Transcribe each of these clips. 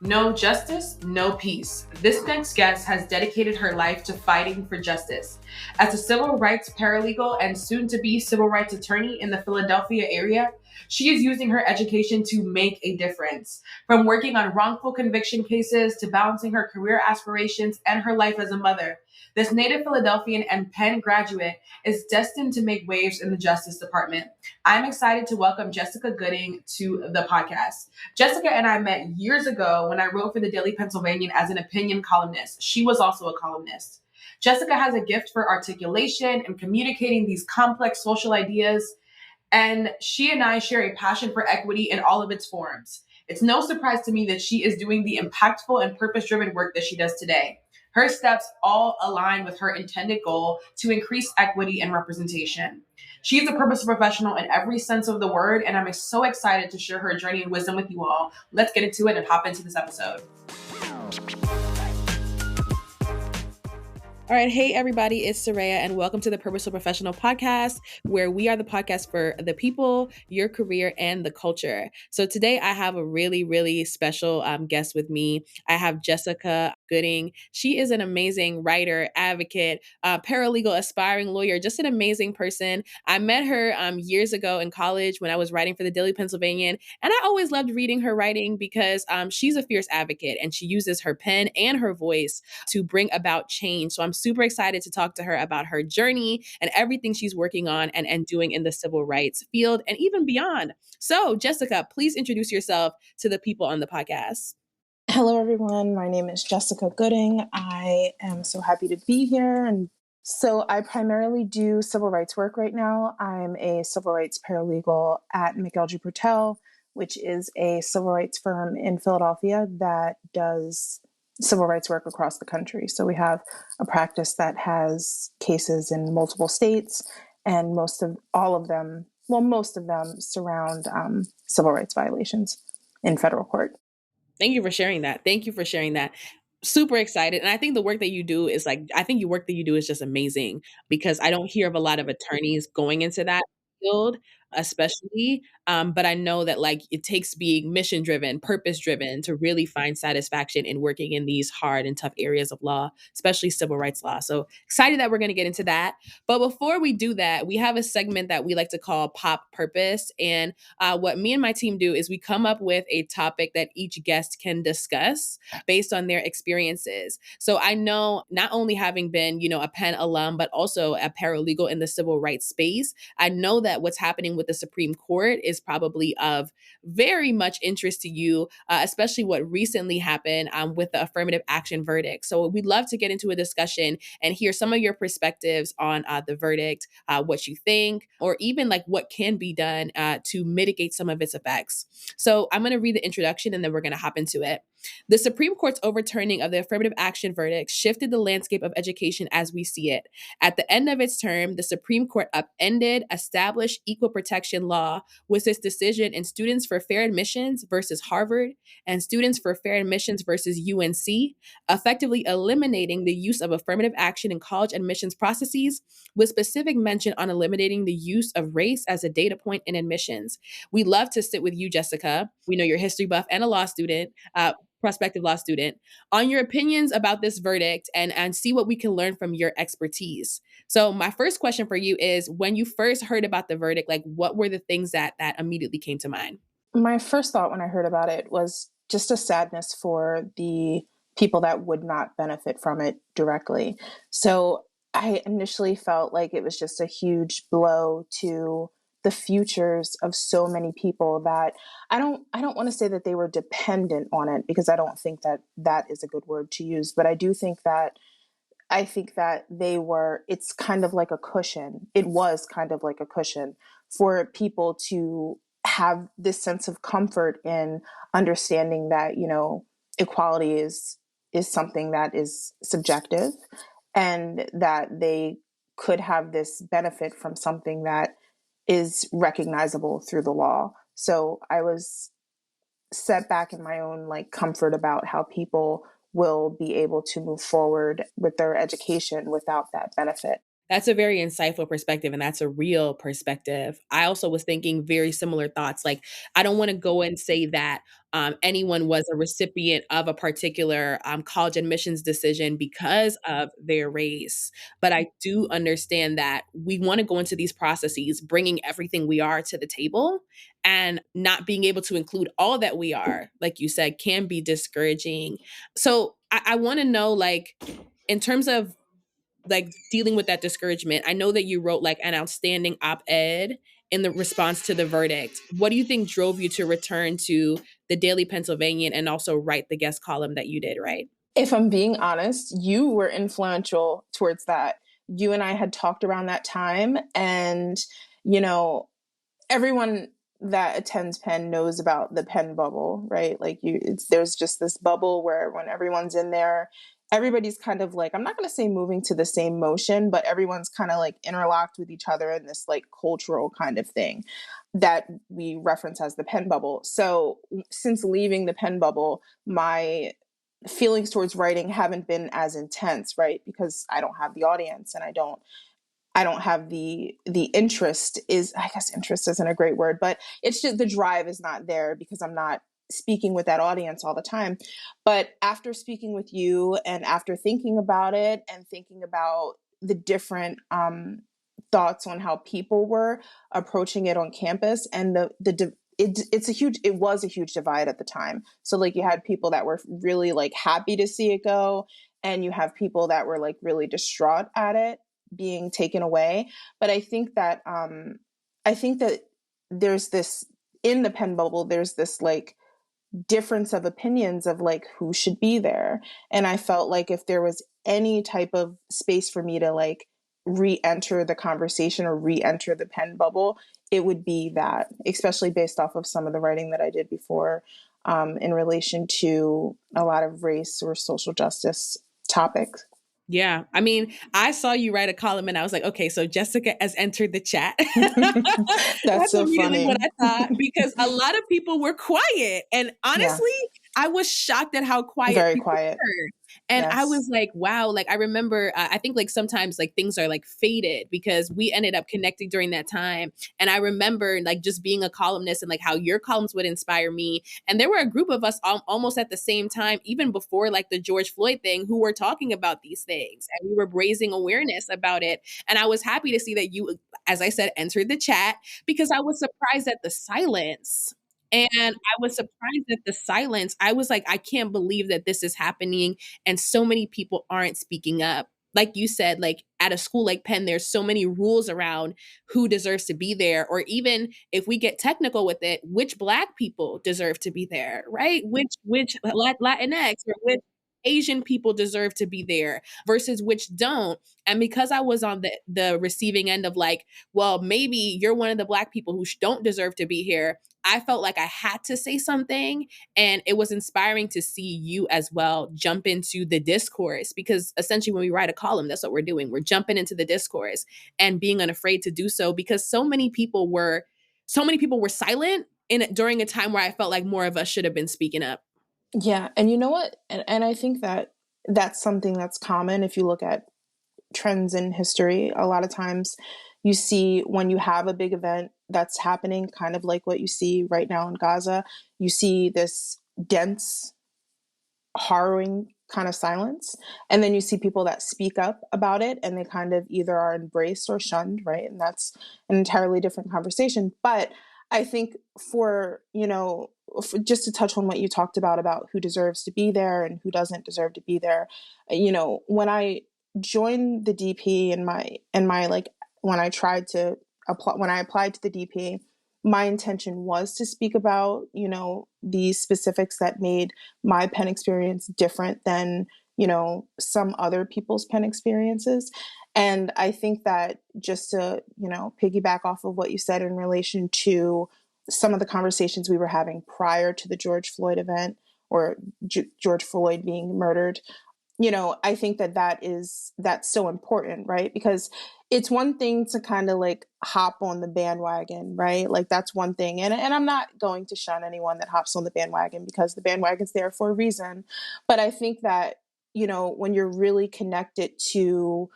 No justice, no peace. This next guest has dedicated her life to fighting for justice. As a civil rights paralegal and soon to be civil rights attorney in the Philadelphia area, she is using her education to make a difference. From working on wrongful conviction cases to balancing her career aspirations and her life as a mother, this native Philadelphian and Penn graduate is destined to make waves in the Justice Department. I'm excited to welcome Jessica Gooding to the podcast. Jessica and I met years ago when I wrote for the Daily Pennsylvanian as an opinion columnist. She was also a columnist. Jessica has a gift for articulation and communicating these complex social ideas, and she and I share a passion for equity in all of its forms. It's no surprise to me that she is doing the impactful and purpose-driven work that she does today. Her steps all align with her intended goal to increase equity and representation. She is a purposeful professional in every sense of the word, and I'm so excited to share her journey and wisdom with you all. Let's get into it and hop into this episode. All right. Hey, everybody. It's Soraya, and welcome to the Purposeful Professional Podcast, where we are the podcast for the people, your career, and the culture. So today I have a really, really special guest with me. I have Jessica Gooding. She is an amazing writer, advocate, paralegal, aspiring lawyer, just an amazing person. I met her years ago in college when I was writing for the Daily Pennsylvanian, and I always loved reading her writing because she's a fierce advocate, and she uses her pen and her voice to bring about change. So I'm super excited to talk to her about her journey and everything she's working on and doing in the civil rights field and even beyond. So, Jessica, please introduce yourself to the people on the podcast. Hello, everyone. My name is Jessica Gooding. I am so happy to be here. And so I primarily do civil rights work right now. I'm a civil rights paralegal at McElgie Purtell, which is a civil rights firm in Philadelphia that does civil rights work across the country. So we have a practice that has cases in multiple states, and most of them surround civil rights violations in federal court. Thank you for sharing that. Super excited. And I think the work that you do is your work that you do is just amazing because I don't hear of a lot of attorneys going into that field, especially. But I know that it takes being mission driven, purpose driven to really find satisfaction in working in these hard and tough areas of law, especially civil rights law. So excited that we're going to get into that. But before we do that, we have a segment that we like to call Pop Purpose. And what me and my team do is we come up with a topic that each guest can discuss based on their experiences. So I know, not only having been, a Penn alum, but also a paralegal in the civil rights space, I know that what's happening with the Supreme Court is probably of very much interest to you, especially what recently happened with the affirmative action verdict. So we'd love to get into a discussion and hear some of your perspectives on the verdict, what you think, or even what can be done to mitigate some of its effects. So I'm going to read the introduction and then we're going to hop into it. The Supreme Court's overturning of the affirmative action verdict shifted the landscape of education as we see it. At the end of its term, the Supreme Court upended established equal protection law with its decision in Students for Fair Admissions versus Harvard and Students for Fair Admissions versus UNC, effectively eliminating the use of affirmative action in college admissions processes, with specific mention on eliminating the use of race as a data point in admissions. We love to sit with you, Jessica. We know you're a history buff and a law student, prospective law student, on your opinions about this verdict and see what we can learn from your expertise. So my first question for you is, when you first heard about the verdict, what were the things that immediately came to mind? My first thought when I heard about it was just a sadness for the people that would not benefit from it directly. So I initially felt like it was just a huge blow to the futures of so many people that I don't want to say that they were dependent on it, because I don't think that that is a good word to use, but I think that it's kind of like a cushion. It was kind of like a cushion for people to have this sense of comfort in understanding that, equality is something that is subjective, and that they could have this benefit from something that is recognizable through the law. So I was set back in my own comfort about how people will be able to move forward with their education without that benefit. That's a very insightful perspective, and that's a real perspective. I also was thinking very similar thoughts. Like, I don't want to go and say that anyone was a recipient of a particular college admissions decision because of their race, but I do understand that we want to go into these processes bringing everything we are to the table, and not being able to include all that we are, like you said, can be discouraging. So I want to know, like, in terms of like dealing with that discouragement. I know that you wrote like an outstanding op-ed in the response to the verdict. What do you think drove you to return to the Daily Pennsylvanian and also write the guest column that you did, right? If I'm being honest, you were influential towards that. You and I had talked around that time, and you know, everyone that attends Penn knows about the Penn bubble, right? Like there's just this bubble where when everyone's in there, everybody's kind of like, I'm not going to say moving to the same motion, but everyone's kind of like interlocked with each other in this like cultural kind of thing that we reference as the Penn bubble. So since leaving the Penn bubble, my feelings towards writing haven't been as intense, right? Because I don't have the audience, and I don't have the interest. Is I guess interest isn't a great word, but it's just the drive is not there because I'm not speaking with that audience all the time. But after speaking with you and after thinking about it and thinking about the different thoughts on how people were approaching it on campus, and it was a huge divide at the time. So like you had people that were really like happy to see it go, and you have people that were like really distraught at it being taken away. But I think that there's this, in the Penn bubble, there's this like difference of opinions of like who should be there. And I felt like if there was any type of space for me to like re-enter the conversation or re-enter the Penn bubble, it would be that, especially based off of some of the writing that I did before, in relation to a lot of race or social justice topics. Yeah. I mean, I saw you write a column and I was like, okay, so Jessica has entered the chat. That's That's so immediately what funny. I thought because a lot of people were quiet. And Yeah, honestly, I was shocked at how quiet very people quiet. were. And I Yes. was like, wow, like I remember, I think like sometimes like things are like faded because we ended up connecting during that time. And I remember like just being a columnist and like how your columns would inspire me. And there were a group of us almost at the same time, even before like the George Floyd thing, who were talking about these things and we were raising awareness about it. And I was happy to see that you, as I said, entered the chat because I was surprised at the silence. And I was surprised at the silence. I was like, I can't believe that this is happening and so many people aren't speaking up. Like you said, like at a school like Penn, there's so many rules around who deserves to be there, or even if we get technical with it, which Black people deserve to be there, right? Which Latinx or which Asian people deserve to be there versus which don't. And because I was on the receiving end of like, well, maybe you're one of the Black people who don't deserve to be here, I felt like I had to say something. And it was inspiring to see you as well jump into the discourse because essentially when we write a column, that's what we're doing. We're jumping into the discourse and being unafraid to do so because so many people were silent in during a time where I felt like more of us should have been speaking up. Yeah. And you know what? And I think that that's something that's common if you look at trends in history. A lot of times you see when you have a big event that's happening, kind of like what you see right now in Gaza, you see this dense, harrowing kind of silence. And then you see people that speak up about it and they kind of either are embraced or shunned, right? And that's an entirely different conversation. But I think just to touch on what you talked about who deserves to be there and who doesn't deserve to be there, when I joined the DP and my like when I tried to apply when I applied to the DP, my intention was to speak about, these specifics that made my Penn experience different than, some other people's Penn experiences. And I think that just to, piggyback off of what you said in relation to some of the conversations we were having prior to the George Floyd event or George Floyd being murdered, I think that's so important, right? Because it's one thing to kind of like hop on the bandwagon, right? Like that's one thing. And I'm not going to shun anyone that hops on the bandwagon because the bandwagon's there for a reason. But I think that, when you're really connected to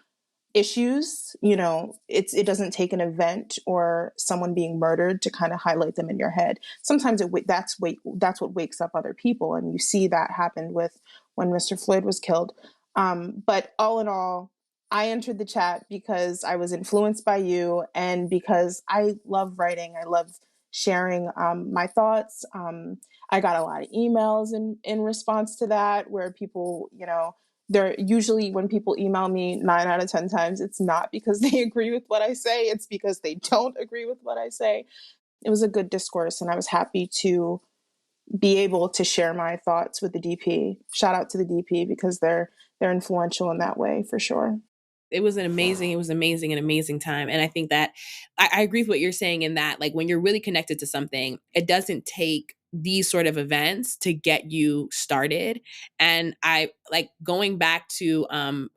issues, it doesn't take an event or someone being murdered to kind of highlight them in your head. Sometimes that's what wakes up other people, and you see that happened with when Mr. Floyd was killed. But all in all, I entered the chat because I was influenced by you, and because I love writing. I love sharing my thoughts. I got a lot of emails in response to that, where people, they're usually, when people email me 9 out of 10 times, it's not because they agree with what I say, it's because they don't agree with what I say. It was a good discourse, and I was happy to be able to share my thoughts with the DP. Shout out to the DP, because they're influential in that way for sure. It was amazing, an amazing time. And I think that I agree with what you're saying in that, like, when you're really connected to something, it doesn't take these sort of events to get you started. And I like going back to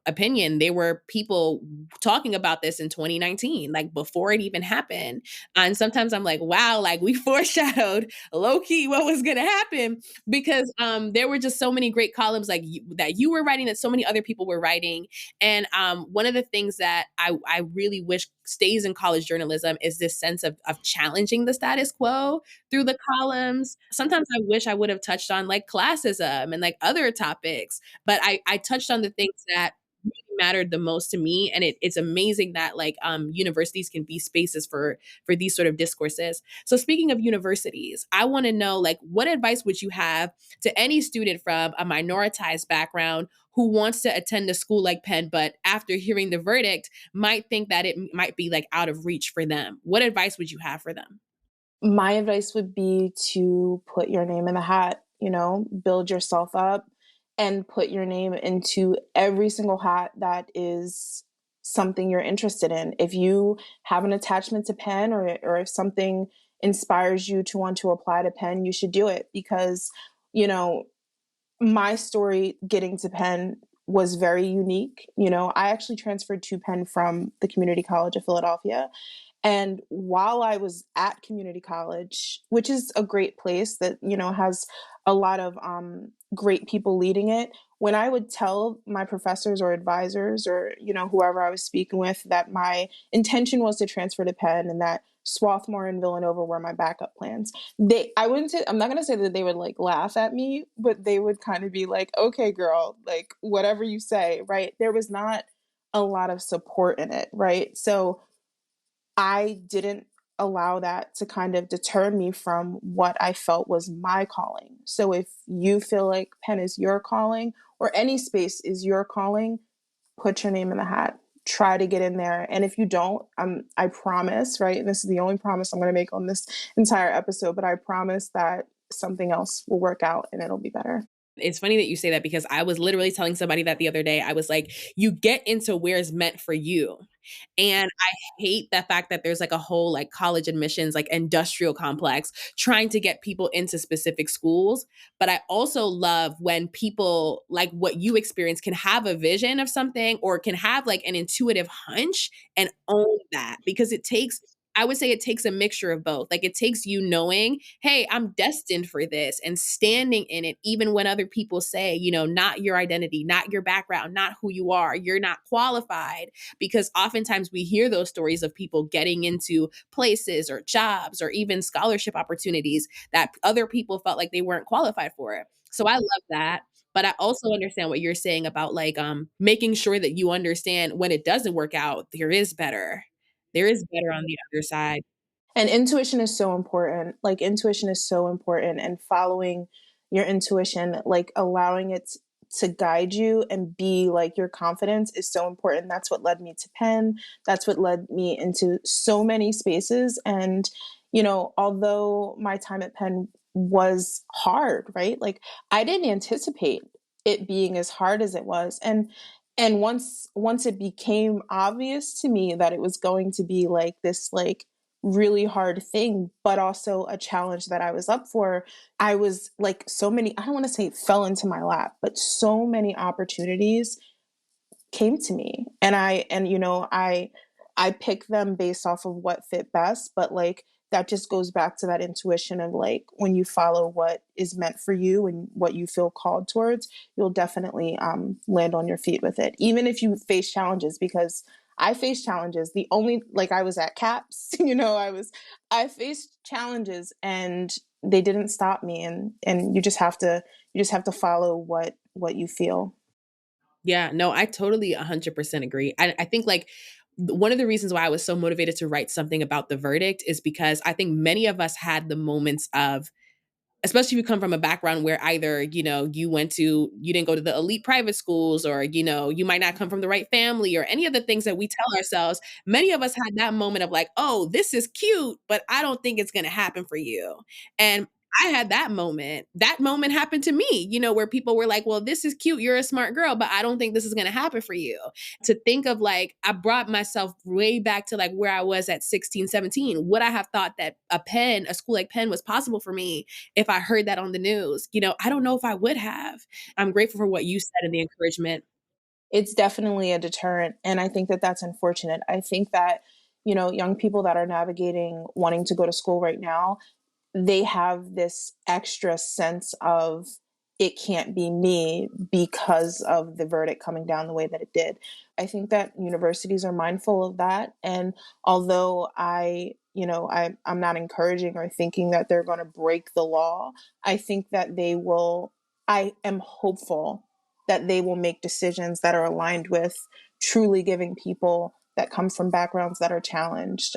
opinion, there were people talking about this in 2019, like before it even happened. And sometimes I'm like, wow, like we foreshadowed low key what was gonna happen, because there were just so many great columns like that you were writing, that so many other people were writing. And one of the things that I really wish stays in college journalism is this sense of challenging the status quo through the columns. Sometimes I wish I would have touched on like classism and like other topics, but I touched on the things that really mattered the most to me. And it's amazing that like universities can be spaces for these sort of discourses. So speaking of universities, I want to know, like, what advice would you have to any student from a minoritized background who wants to attend a school like Penn, but after hearing the verdict might think that it might be like out of reach for them? What advice would you have for them? My advice would be to put your name in the hat, build yourself up and put your name into every single hat that is something you're interested in. If you have an attachment to Penn, or if something inspires you to want to apply to Penn, you should do it, because, you know, my story getting to Penn was very unique. I actually transferred to Penn from the Community College of Philadelphia. And while I was at community college, which is a great place that, has a lot of great people leading it, when I would tell my professors or advisors or, whoever I was speaking with that my intention was to transfer to Penn and that Swarthmore and Villanova were my backup plans, I'm not going to say that they would like laugh at me, but they would kind of be like, okay, girl, like whatever you say, right? There was not a lot of support in it, right? So I didn't allow that to kind of deter me from what I felt was my calling. So if you feel like Penn is your calling, or any space is your calling, put your name in the hat. Try to get in there. And if you don't, I promise, right? And this is the only promise I'm going to make on this entire episode, but I promise that something else will work out and it'll be better. It's funny that you say that, because I was literally telling somebody that the other day. I was like, you get into where's meant for you. And I hate the fact that there's like a whole like college admissions, like industrial complex trying to get people into specific schools. But I also love when people like what you experience can have a vision of something or can have like an intuitive hunch and own that, because I would say it takes a mixture of both. Like it takes you knowing, hey, I'm destined for this, and standing in it, even when other people say, not your identity, not your background, not who you are, you're not qualified. Because oftentimes we hear those stories of people getting into places or jobs or even scholarship opportunities that other people felt like they weren't qualified for it. So I love that. But I also understand what you're saying about like making sure that you understand when it doesn't work out, there is better. There is better on the other side. And intuition is so important. Like intuition is so important, and following your intuition, like allowing it to guide you and be like your confidence is so important. That's what led me to Penn. That's what led me into so many spaces. And, although my time at Penn was hard, right? Like I didn't anticipate it being as hard as it was. And once it became obvious to me that it was going to be like this like really hard thing, but also a challenge that I was up for, I was like, so many, I don't want to say it fell into my lap, but so many opportunities came to me. And I pick them based off of what fit best, but like that just goes back to that intuition of like when you follow what is meant for you and what you feel called towards, you'll definitely land on your feet with it, even if you face challenges. Because I faced challenges. The only, like, I was at CAPS, I faced challenges, and they didn't stop me. And you just have to follow what you feel. Yeah, no, I totally 100% agree. I think like one of the reasons why I was so motivated to write something about the verdict is because I think many of us had the moments of, especially if you come from a background where either, you didn't go to the elite private schools, or, you might not come from the right family, or any of the things that we tell ourselves. Many of us had that moment of like, oh, this is cute, but I don't think it's going to happen for you. And I had that moment. That moment happened to me, where people were like, well, this is cute. You're a smart girl, but I don't think this is going to happen for you. To think of like, I brought myself way back to like where I was at 16, 17. Would I have thought that a school like Penn was possible for me if I heard that on the news? I don't know if I would have. I'm grateful for what you said and the encouragement. It's definitely a deterrent, and I think that that's unfortunate. I think that, young people that are navigating wanting to go to school right now, they have this extra sense of, it can't be me because of the verdict coming down the way that it did. I think that universities are mindful of that. And although I'm not encouraging or thinking that they're going to break the law, I think that they will, I am hopeful that they will make decisions that are aligned with truly giving people that come from backgrounds that are challenged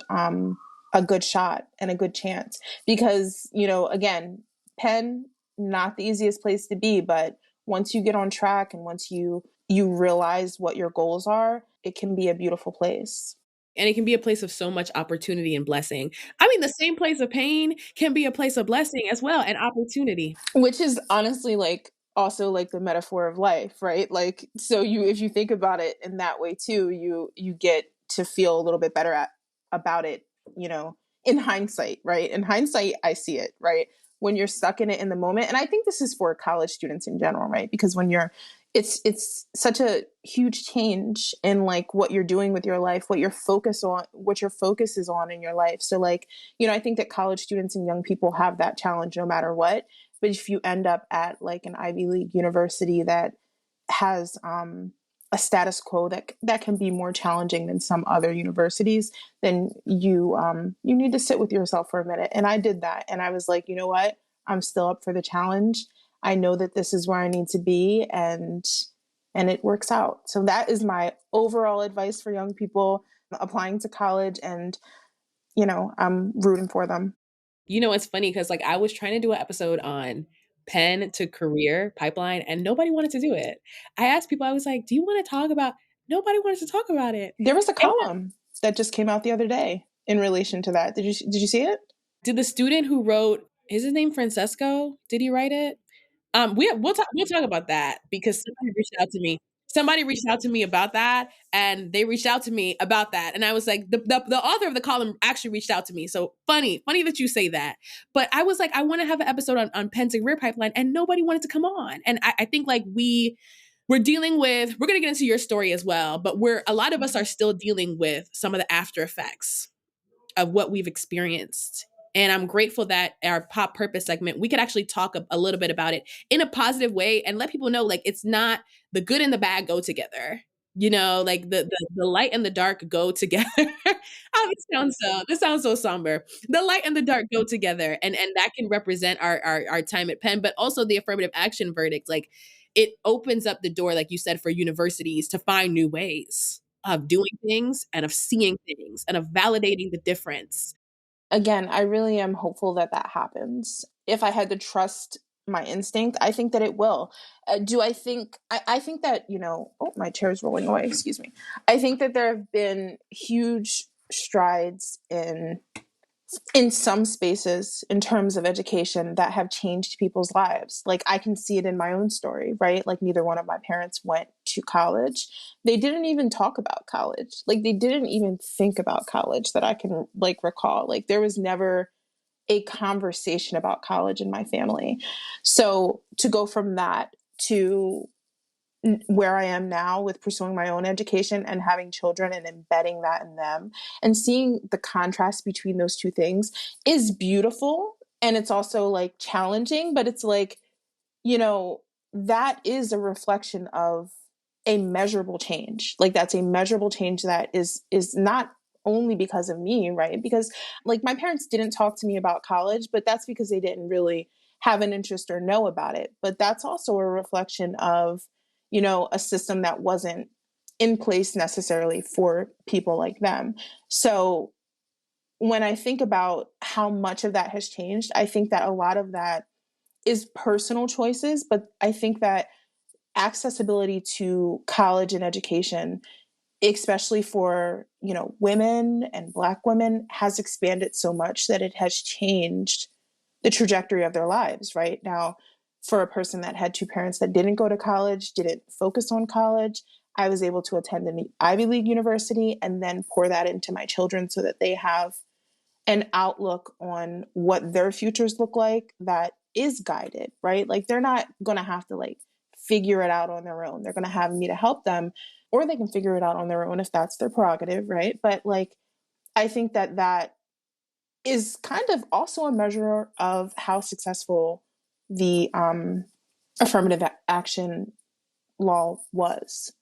a good shot and a good chance. Because, again, Penn, not the easiest place to be, but once you get on track and once you realize what your goals are, it can be a beautiful place. And it can be a place of so much opportunity and blessing. I mean, the same place of pain can be a place of blessing as well, and opportunity. Which is honestly like also like the metaphor of life, right? Like, so you, if you think about it in that way too, you get to feel a little bit better about it, you know, in hindsight, right? In hindsight, I see it, right? When you're stuck in it in the moment. And I think this is for college students in general, right? Because when you're, it's such a huge change in like what you're doing with your life, what your focus is on in your life. So like, I think that college students and young people have that challenge no matter what. But if you end up at like an Ivy League university that has a status quo that can be more challenging than some other universities, then you need to sit with yourself for a minute. And I did that, and I was like, you know what? I'm still up for the challenge. I know that this is where I need to be, and it works out. So that is my overall advice for young people applying to college, and I'm rooting for them. It's funny because like I was trying to do an episode on pen to career pipeline and nobody wanted to do it. I asked people, I was like, do you want to talk about? Nobody wanted to talk about it. There was a column that just came out the other day in relation to that. Did you see it? Did the student who wrote, is his name Francesco? Did he write it? We'll talk about that because somebody reached out to me. Somebody reached out to me about that, and they reached out to me about that, and I was like, the author of the column actually reached out to me. So funny that you say that. But I was like, I want to have an episode on Penn to career pipeline, and nobody wanted to come on. And I think like we're dealing with. We're gonna get into your story as well, but a lot of us are still dealing with some of the after effects of what we've experienced. And I'm grateful that our pop purpose segment, we could actually talk a little bit about it in a positive way and let people know like it's not the good and the bad go together. Like the light and the dark go together. Oh, this sounds so somber. The light and the dark go together, and that can represent our time at Penn, but also the affirmative action verdict. Like it opens up the door, like you said, for universities to find new ways of doing things and of seeing things and of validating the difference. Again, I really am hopeful that that happens. If I had to trust my instinct, I think that it will. Do I think? I think that Oh, my chair is rolling away. Excuse me. I think that there have been huge strides in some spaces in terms of education that have changed people's lives. Like I can see it in my own story, right? Like neither one of my parents went to college. They didn't even talk about college. Like they didn't even think about college that I can like recall. Like there was never a conversation about college in my family. So to go from that to where I am now with pursuing my own education and having children and embedding that in them and seeing the contrast between those two things is beautiful. And it's also like challenging, but it's like, you know, that is a reflection of a measurable change. Like that's a measurable change that is not only because of me, right? Because like my parents didn't talk to me about college, but that's because they didn't really have an interest or know about it. But that's also a reflection of, you know, a system that wasn't in place necessarily for people like them. So when I think about how much of that has changed, I think that a lot of that is personal choices, but I think that accessibility to college and education, especially for, you know, women and Black women, has expanded so much that it has changed the trajectory of their lives. Right now, for a person that had two parents that didn't go to college, didn't focus on college, I was able to attend an Ivy League university and then pour that into my children so that they have an outlook on what their futures look like that is guided, right? Like they're not going to have to like figure it out on their own. They're going to have me to help them, or they can figure it out on their own if that's their prerogative, right? But like I think that that is kind of also a measure of how successful the affirmative action law was.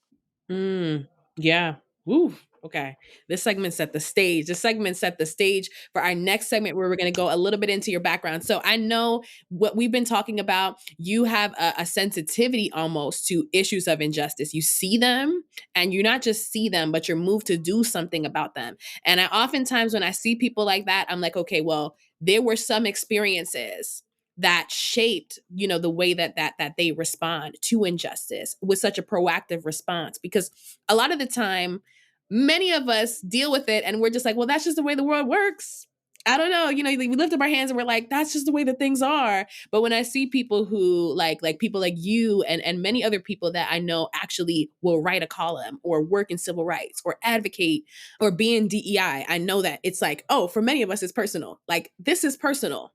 Yeah. Woo. Okay. This segment set the stage. This segment set the stage for our next segment where we're going to go a little bit into your background. So I know what we've been talking about. You have a sensitivity almost to issues of injustice. You see them and you not just see them, but you're moved to do something about them. And I oftentimes, when I see people like that, I'm like, okay, well, there were some experiences that shaped, you know, the way that they respond to injustice with such a proactive response. Because a lot of the time, many of us deal with it and we're just like, well, that's just the way the world works. I don't know, you know, we lift up our hands and we're like, that's just the way that things are. But when I see people who like people like you and many other people that I know actually will write a column or work in civil rights or advocate or be in DEI, I know that it's like, oh, for many of us, it's personal. Like this is personal.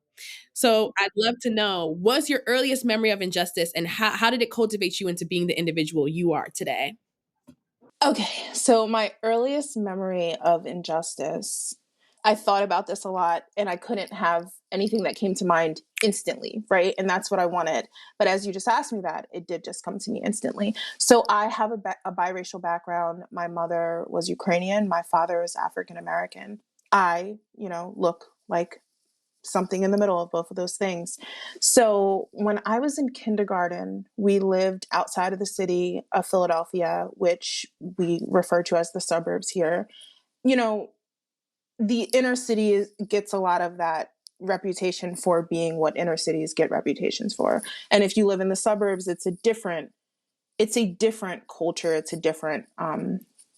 So I'd love to know, what's your earliest memory of injustice and how did it cultivate you into being the individual you are today? Okay, so my earliest memory of injustice, I thought about this a lot and I couldn't have anything that came to mind instantly, right? And that's what I wanted. But as you just asked me that, it did just come to me instantly. So I have a biracial background. My mother was Ukrainian, my father is African American. I, you know, look like something in the middle of both of those things. So when I was in kindergarten, we lived outside of the city of Philadelphia, which we refer to as the suburbs here. You know, the inner city gets a lot of that reputation for being what inner cities get reputations for. And if you live in the suburbs, it's a different culture. It's a different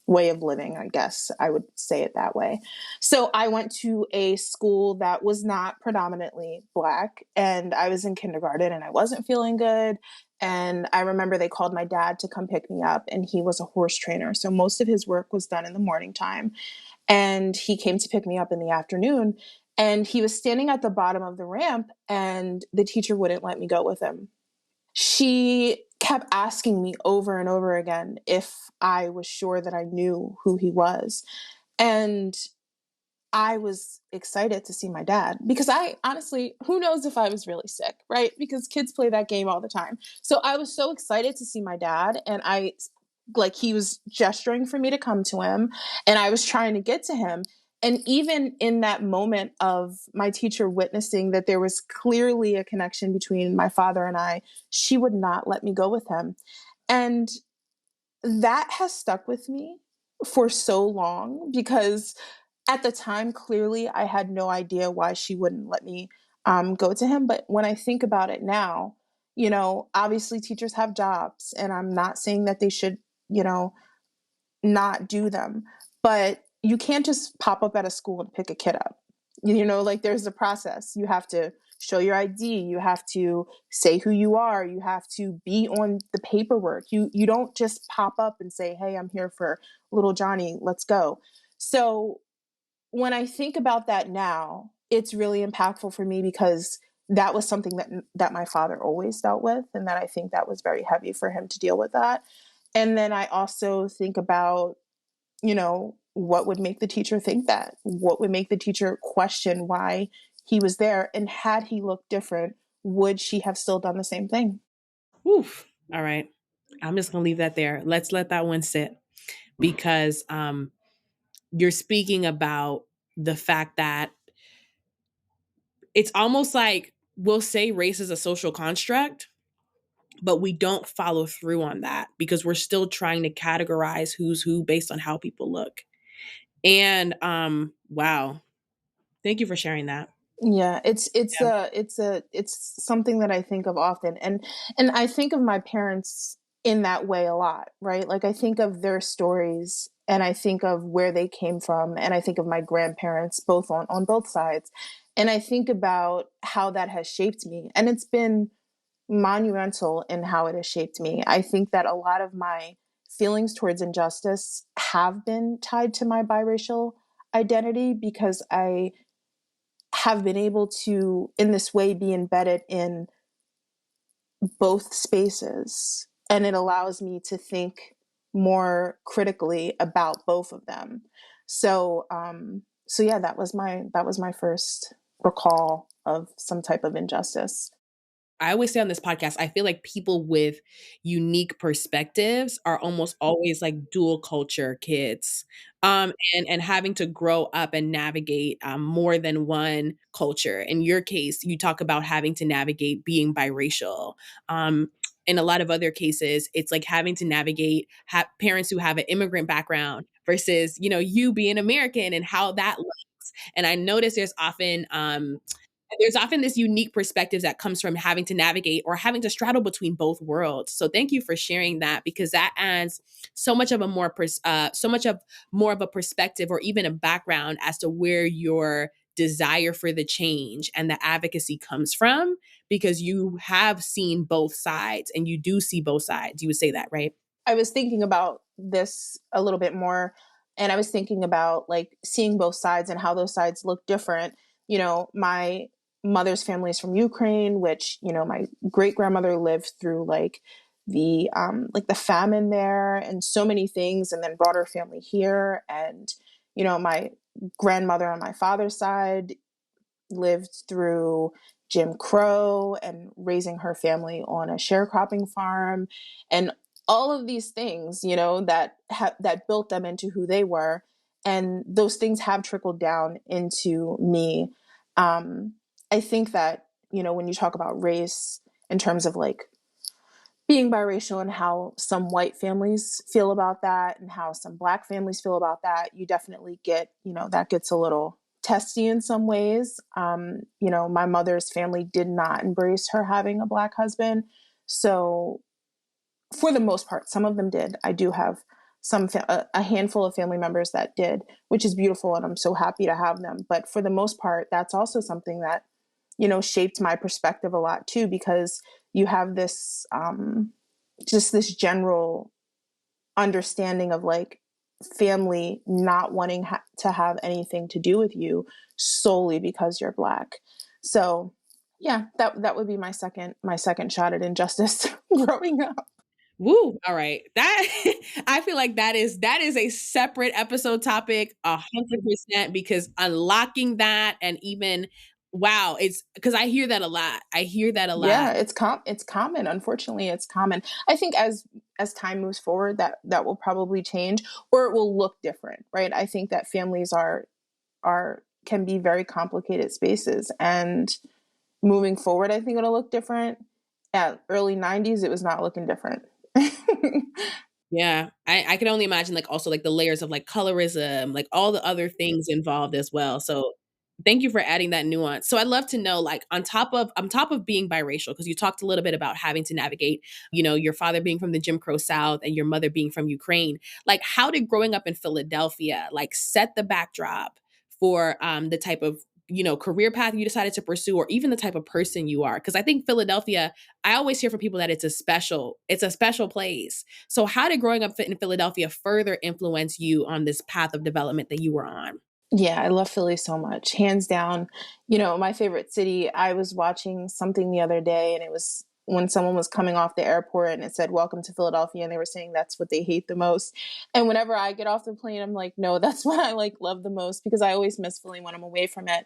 way of living, I guess I would say it that way. So I went to a school that was not predominantly Black, and I was in kindergarten and I wasn't feeling good. And I remember they called my dad to come pick me up, and he was a horse trainer. So most of his work was done in the morning time. And he came to pick me up in the afternoon. And he was standing at the bottom of the ramp, and the teacher wouldn't let me go with him. She kept asking me over and over again if I was sure that I knew who he was. And I was excited to see my dad because I honestly, who knows if I was really sick, right? Because kids play that game all the time. So I was so excited to see my dad, and like, he was gesturing for me to come to him, and I was trying to get to him. And even in that moment of my teacher witnessing that there was clearly a connection between my father and I, she would not let me go with him. And that has stuck with me for so long because at the time, clearly, I had no idea why she wouldn't let me go to him. But when I think about it now, you know, obviously teachers have jobs, and I'm not saying that they should, you know, not do them. But you can't just pop up at a school and pick a kid up. You know, like there's a process. You have to show your ID. You have to say who you are. You have to be on the paperwork. You don't just pop up and say, "Hey, I'm here for little Johnny. Let's go." So when I think about that now, it's really impactful for me because that was something that my father always dealt with, and that I think that was very heavy for him to deal with that. And then I also think about, you know, what would make the teacher think that? What would make the teacher question why he was there? And had he looked different, would she have still done the same thing? Oof. All right. I'm just gonna leave that there. Let's let that one sit because you're speaking about the fact that it's almost like we'll say race is a social construct, but we don't follow through on that because we're still trying to categorize who's who based on how people look. And wow, thank you for sharing that. Yeah, it's Yeah. it's something that I think of often, and I think of my parents in that way a lot, right? Like I think of their stories and I think of where they came from and I think of my grandparents both on both sides. And I think about how that has shaped me. And it's been monumental in how it has shaped me. I think that a lot of my feelings towards injustice have been tied to my biracial identity because I have been able to, in this way, be embedded in both spaces. And it allows me to think more critically about both of them. So yeah, that was my first recall of some type of injustice. I always say on this podcast, I feel like people with unique perspectives are almost always like dual culture kids. And having to grow up and navigate more than one culture. In your case, you talk about having to navigate being biracial. In a lot of other cases, it's like having to navigate parents who have an immigrant background versus, you being American and how that looks. And I notice there's often this unique perspective that comes from having to navigate or having to straddle between both worlds. So thank you for sharing that because that adds so much of a so much of more of a perspective or even a background as to where your desire for the change and the advocacy comes from because you have seen both sides and you do see both sides. You would say that, right? I was thinking about this a little bit more, and I was thinking about like seeing both sides and how those sides look different. My mother's family is from Ukraine, which, my great grandmother lived through like the famine there and so many things, and then brought her family here. And, my grandmother on my father's side lived through Jim Crow and raising her family on a sharecropping farm and all of these things, that built them into who they were. And those things have trickled down into me. Um, I think that, when you talk about race in terms of like being biracial and how some white families feel about that and how some black families feel about that, you definitely get, that gets a little testy in some ways. My mother's family did not embrace her having a black husband. So for the most part, some of them did. I do have a handful of family members that did, which is beautiful. And I'm so happy to have them. But for the most part, that's also something that, shaped my perspective a lot too, because you have this, just this general understanding of like family not wanting to have anything to do with you solely because you're black. So yeah, that would be my second shot at injustice growing up. Woo! All right, that I feel like that is a separate episode topic, 100% because unlocking that and even wow, it's because I hear that a lot. I hear that a Yeah, lot. it's common. Unfortunately, it's common. I think as time moves forward, that will probably change, or it will look different, right? I think that families are can be very complicated spaces, and moving forward, I think it'll look different. At early '90s, it was not looking different. Yeah, I can only imagine, like, also, like, the layers of, like, colorism, like, all the other things involved as well, so thank you for adding that nuance. So I'd love to know, like, on top of being biracial, because you talked a little bit about having to navigate, your father being from the Jim Crow South and your mother being from Ukraine, like, how did growing up in Philadelphia, like, set the backdrop for, the type of, career path you decided to pursue or even the type of person you are? Because I think Philadelphia, I always hear from people that it's a special place. So, how did growing up in Philadelphia further influence you on this path of development that you were on? Yeah, I love Philly so much. Hands down, my favorite city. I was watching something the other day and it was when someone was coming off the airport and it said, "Welcome to Philadelphia." And they were saying that's what they hate the most. And whenever I get off the plane, I'm like, no, that's what I like love the most because I always miss Philly when I'm away from it.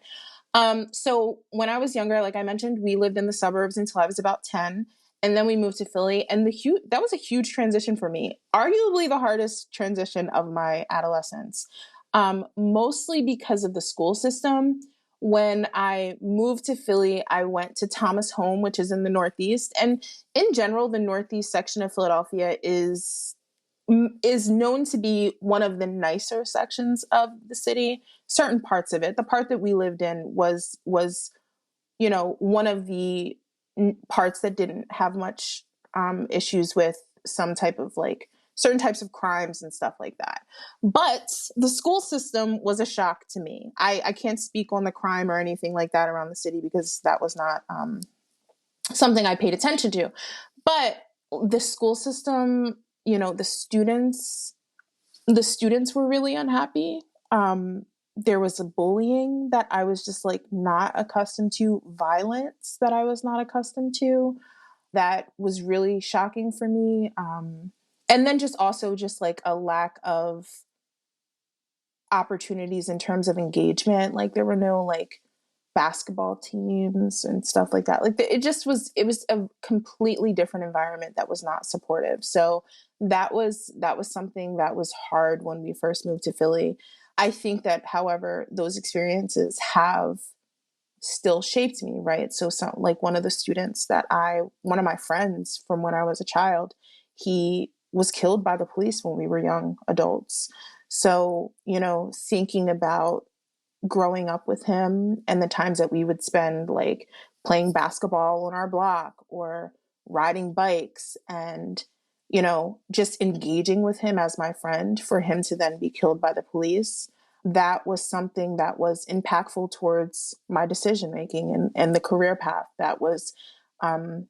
So when I was younger, like I mentioned, we lived in the suburbs until I was about 10. And then we moved to Philly, and that was a huge transition for me. Arguably the hardest transition of my adolescence, mostly because of the school system. When I moved to Philly, I went to Thomas Home, which is in the Northeast, and in general, the Northeast section of Philadelphia is known to be one of the nicer sections of the city. Certain parts of it, the part that we lived in, was one of the parts that didn't have much issues with some type of like certain types of crimes and stuff like that. But the school system was a shock to me. I can't speak on the crime or anything like that around the city because that was not something I paid attention to. But the school system, the students were really unhappy. There was a bullying that I was just like not accustomed to, violence that I was not accustomed to. That was really shocking for me. And then just also just like a lack of opportunities in terms of engagement. Like there were no like basketball teams and stuff like that. Like it was a completely different environment that was not supportive. So that was something that was hard when we first moved to Philly. I think that, however, those experiences have still shaped me, right? So some like one of my friends from when I was a child, he was killed by the police when we were young adults. So, thinking about growing up with him and the times that we would spend like playing basketball on our block or riding bikes and just engaging with him as my friend, for him to then be killed by the police, that was something that was impactful towards my decision making and the career path that was um,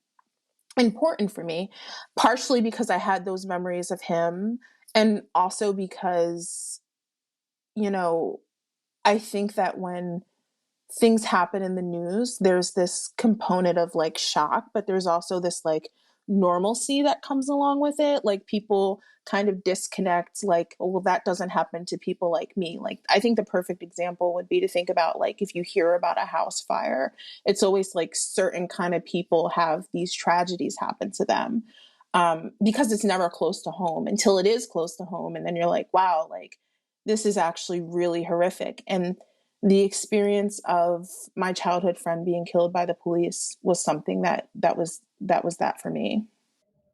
important for me, partially because I had those memories of him, and also because you know I think that when things happen in the news, there's this component of like shock, but there's also this like normalcy that comes along with it. Like people kind of disconnect, like, oh, well, that doesn't happen to people like me. Like, I think the perfect example would be to think about like if you hear about a house fire, it's always like certain kind of people have these tragedies happen to them. Because it's never close to home until it is close to home. And then you're like, wow, like this is actually really horrific. And the experience of my childhood friend being killed by the police was something that was that for me.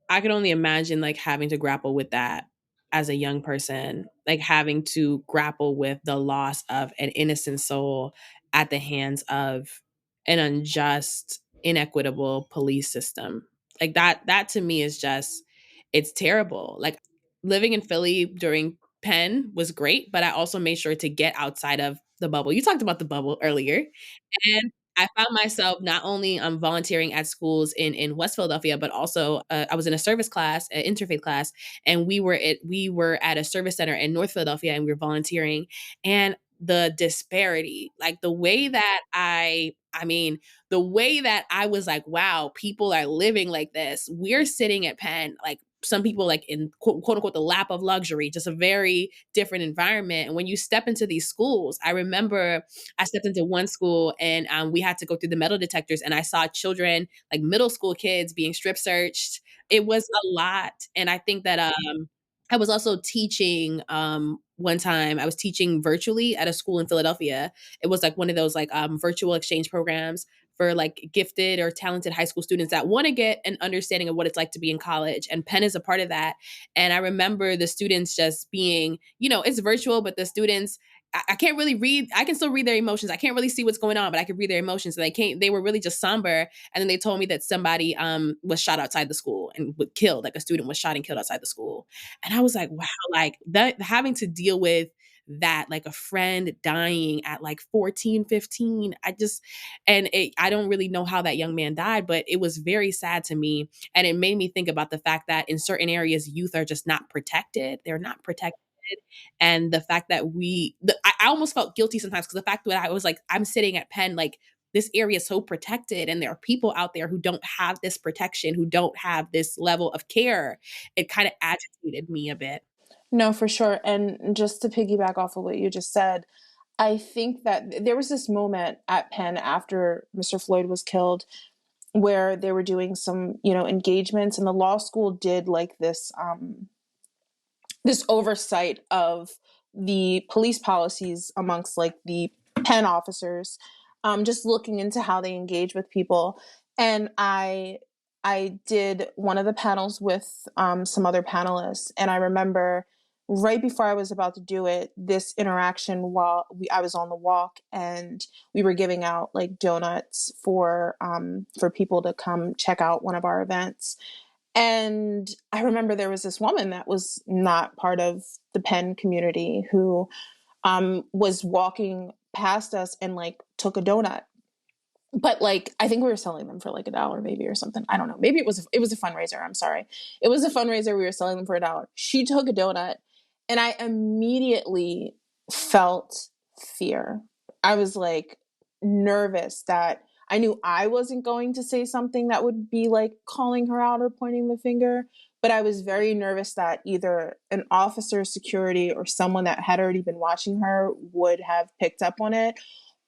I could only imagine like having to grapple with that as a young person, like having to grapple with the loss of an innocent soul at the hands of an unjust, inequitable police system. Like that to me is just it's terrible. Like living in Philly during Penn was great, but I also made sure to get outside of the bubble. You talked about the bubble earlier. And I found myself not only volunteering at schools in West Philadelphia, but also I was in a service class, an interfaith class, and we were at a service center in North Philadelphia, and we were volunteering. And the disparity, like the way that I was like, wow, people are living like this. We're sitting at Penn, like some people like in quote unquote the lap of luxury, just a very different environment. And when you step into these schools, I remember I stepped into one school and we had to go through the metal detectors, and I saw children, like middle school kids, being strip searched. It was a lot. And I think that I was also teaching one time I was teaching virtually at a school in Philadelphia. It was like one of those like virtual exchange programs for like gifted or talented high school students that want to get an understanding of what it's like to be in college. And Penn is a part of that. And I remember the students just being, it's virtual, but the students I can't really read. I can still read their emotions. I can't really see what's going on, but I can read their emotions. And they were really just somber. And then they told me that somebody was shot outside the school and was killed. Like a student was shot and killed outside the school. And I was like, wow, like that having to deal with that, like a friend dying at like 14, 15. I don't really know how that young man died, but it was very sad to me. And it made me think about the fact that in certain areas, youth are just not protected. They're not protected, and the fact that I almost felt guilty sometimes because the fact that I was like, I'm sitting at Penn, like this area is so protected, and there are people out there who don't have this protection, who don't have this level of care. It kind of agitated me a bit. No, for sure. And just to piggyback off of what you just said, I think that there was this moment at Penn after Mr. Floyd was killed. where they were doing some, engagements, and the law school did like this oversight of the police policies amongst like the pen officers, just looking into how they engage with people. And I did one of the panels with some other panelists, and I remember right before I was about to do it, this interaction while I was on the walk, and we were giving out like donuts for people to come check out one of our events. And I remember there was this woman that was not part of the pen community who was walking past us and like took a donut. But like I think we were selling them for like $1 maybe or something. I don't know. Maybe it was a fundraiser. I'm sorry. It was a fundraiser. We were selling them for $1. She took a donut, and I immediately felt fear. I was like nervous that I knew I wasn't going to say something that would be like calling her out or pointing the finger, but I was very nervous that either an officer of security or someone that had already been watching her would have picked up on it,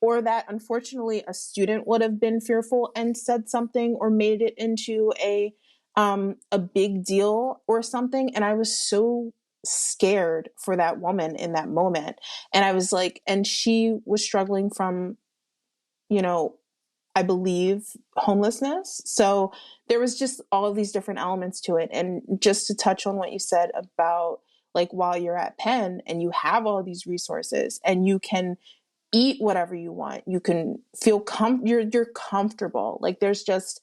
or that unfortunately a student would have been fearful and said something or made it into a big deal or something. And I was so scared for that woman in that moment. And I was like, and she was struggling from, you know, I believe homelessness. So there was just all of these different elements to it. And just to touch on what you said about like while you're at Penn and you have all these resources and you can eat whatever you want, you can feel you're comfortable. Like there's just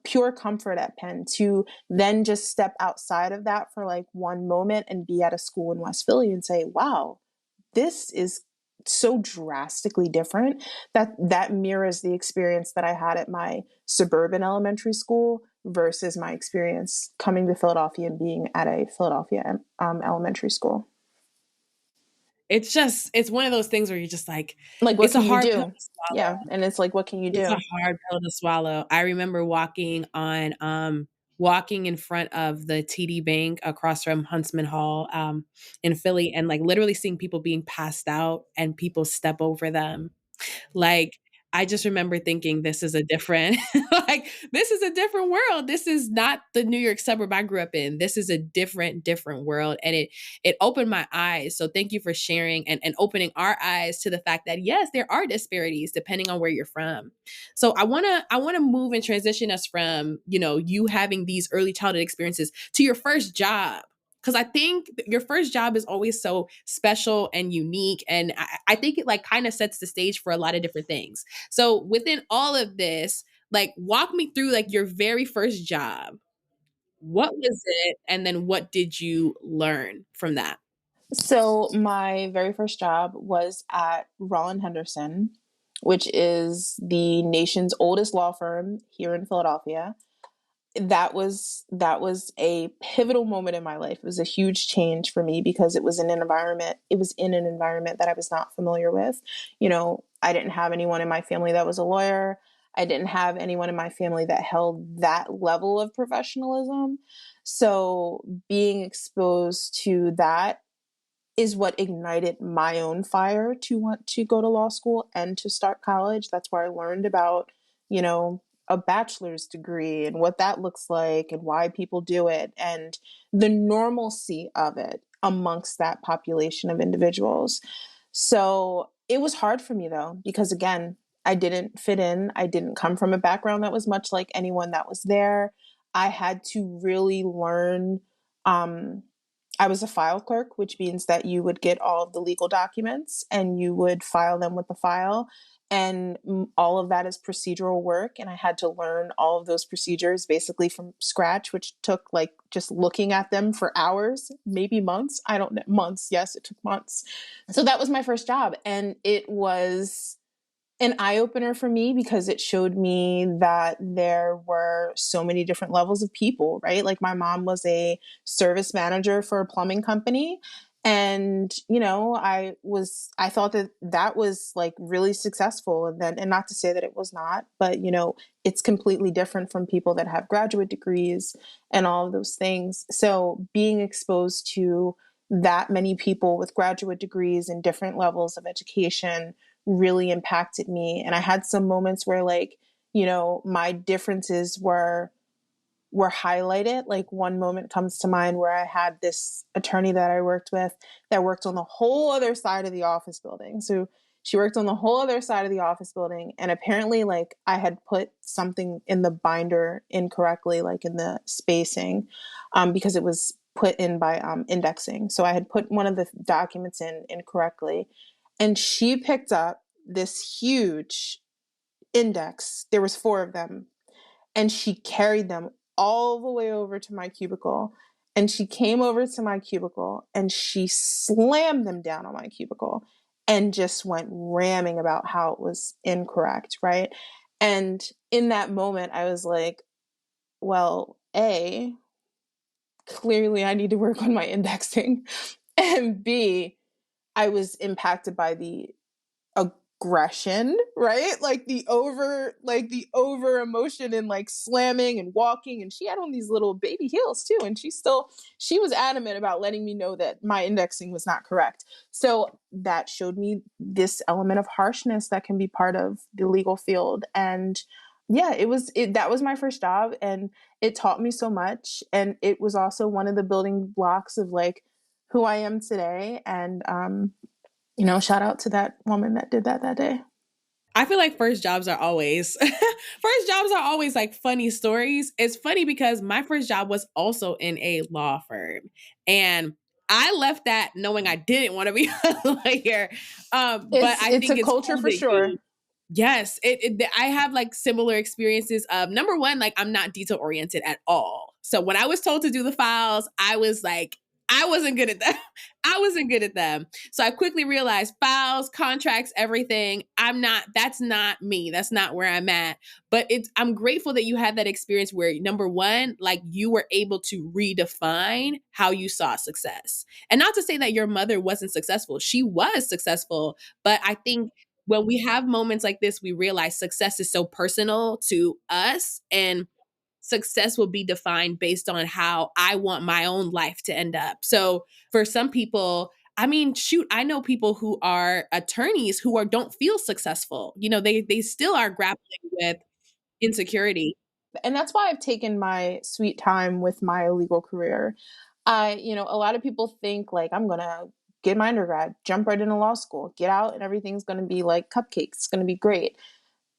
pure comfort at Penn. To then just step outside of that for like one moment and be at a school in West Philly and say, wow, this is so drastically different, that mirrors the experience that I had at my suburban elementary school versus my experience coming to Philadelphia and being at a Philadelphia elementary school. It's one of those things where you're just like, Like, what it's a can you hard pill do? to swallow. Yeah, and it's like, what can you It's a do? hard pill to swallow. I remember walking in front of the TD Bank across from Huntsman Hall, in Philly, and like literally seeing people being passed out and people step over them. Like, I just remember thinking this is a different like, this is a different world. This is not the New York suburb I grew up in. This is a different world. And it opened my eyes. So thank you for sharing and opening our eyes to the fact that yes, there are disparities depending on where you're from. So I wanna move and transition us from, you having these early childhood experiences to your first job. Because I think your first job is always so special and unique, and I think it like kind of sets the stage for a lot of different things. So within all of this, like walk me through like your very first job. What was it, and then what did you learn from that? So my very first job was at Rollin Henderson, which is the nation's oldest law firm here in Philadelphia. That was a pivotal moment in my life. It was a huge change for me because it was in an environment that I was not familiar with. I didn't have anyone in my family that was a lawyer. I didn't have anyone in my family that held that level of professionalism. So being exposed to that is what ignited my own fire to want to go to law school and to start college. That's where I learned about, you know, a bachelor's degree and what that looks like and why people do it and the normalcy of it amongst that population of individuals. So it was hard for me though, because again, I didn't fit in. I didn't come from a background that was much like anyone that was there. I had to really learn. Um, I was a file clerk, which means that you would get all of the legal documents and you would file them with the file. And all of that is procedural work. And I had to learn all of those procedures basically from scratch, which took like just looking at them for hours, maybe months. I don't know. Months. Yes, it took months. So that was my first job. And it was an eye opener for me because it showed me that there were so many different levels of people, right? Like my mom was a service manager for a plumbing company. And, I thought that that was like really successful. And not to say that it was not, but, it's completely different from people that have graduate degrees and all of those things. So being exposed to that many people with graduate degrees and different levels of education really impacted me. And I had some moments where like, my differences were highlighted. Like one moment comes to mind where I had this attorney that I worked with that worked on the whole other side of the office building. So she worked on the whole other side of the office building. And apparently, like, I had put something in the binder incorrectly, like in the spacing, because it was put in by indexing. So I had put one of the documents in incorrectly. And she picked up this huge index. There was 4 of them, and she carried them all the way over to my cubicle. And she came over to my cubicle and she slammed them down on my cubicle and just went ramming about how it was incorrect, right? And in that moment, I was like, well, A, clearly I need to work on my indexing. And B, I was impacted by the aggression, right? Like the over emotion and like slamming and walking. And she had on these little baby heels too. And she was adamant about letting me know that my indexing was not correct. So that showed me this element of harshness that can be part of the legal field. And yeah, that was my first job, and it taught me so much. And it was also one of the building blocks of like who I am today. And shout out to that woman that did that day. I feel like first jobs are always first jobs are always like funny stories. It's funny because my first job was also in a law firm, and I left that knowing I didn't want to be a lawyer. But I It's a think it's culture cool for that sure. you. Yes, I have like similar experiences of number one, like I'm not detail oriented at all. So when I was told to do the files, I was like, I wasn't good at them. I wasn't good at them. So I quickly realized files, contracts, everything. That's not me. That's not where I'm at. But I'm grateful that you had that experience where number one, like you were able to redefine how you saw success. And not to say that your mother wasn't successful. She was successful. But I think when we have moments like this, we realize success is so personal to us, and success will be defined based on how I want my own life to end up. So for some people, I mean, shoot, I know people who are attorneys who don't feel successful. They still are grappling with insecurity. And that's why I've taken my sweet time with my legal career. A lot of people think like I'm going to get my undergrad, jump right into law school, get out, and everything's going to be like cupcakes. It's going to be great.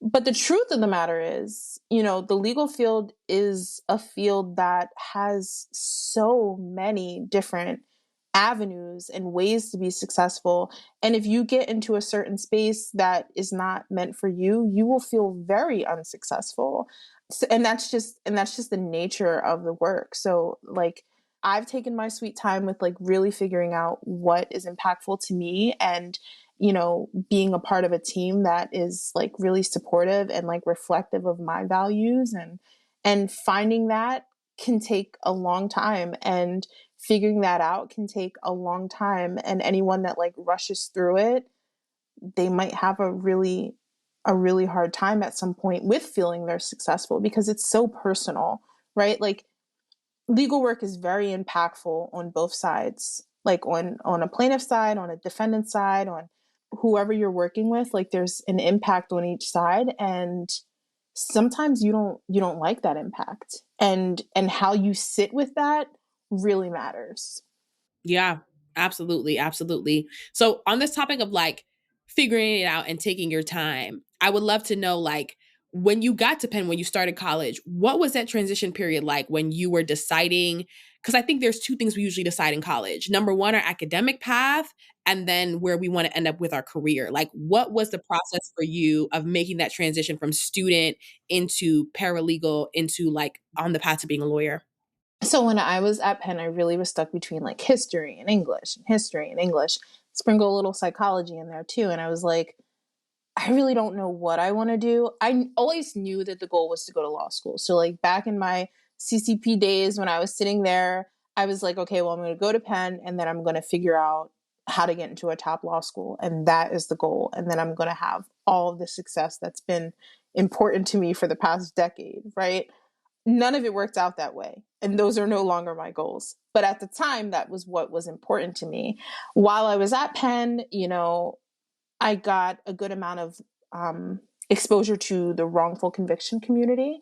But the truth of the matter is, the legal field is a field that has so many different avenues and ways to be successful. And if you get into a certain space that is not meant for you, you will feel very unsuccessful. So, and that's just the nature of the work. So like I've taken my sweet time with like really figuring out what is impactful to me, and being a part of a team that is like really supportive and like reflective of my values, and finding that can take a long time, and figuring that out can take a long time. And anyone that like rushes through it, they might have a really hard time at some point with feeling they're successful, because it's so personal, right? Like legal work is very impactful on both sides, like on a plaintiff side, on a defendant side, on whoever you're working with. Like there's an impact on each side, and sometimes you don't like that impact, and how you sit with that really matters. Yeah, absolutely, absolutely. So on this topic of like figuring it out and taking your time, I would love to know like when you got to Penn, when you started college, what was that transition period like when you were deciding? Because I think there's two things we usually decide in college. Number one, our academic path, and then where we want to end up with our career. Like, what was the process for you of making that transition from student into paralegal into like on the path to being a lawyer? So when I was at Penn, I really was stuck between like history and English, and history and English. Sprinkle a little psychology in there too, and I was like, I really don't know what I want to do. I always knew that the goal was to go to law school. So like back in my CCP days when I was sitting there, I was like, okay, well, I'm going to go to Penn, and then I'm going to figure out how to get into a top law school. And that is the goal. And then I'm going to have all of the success that's been important to me for the past decade, right? None of it worked out that way. And those are no longer my goals. But at the time, that was what was important to me. While I was at Penn, I got a good amount of exposure to the wrongful conviction community.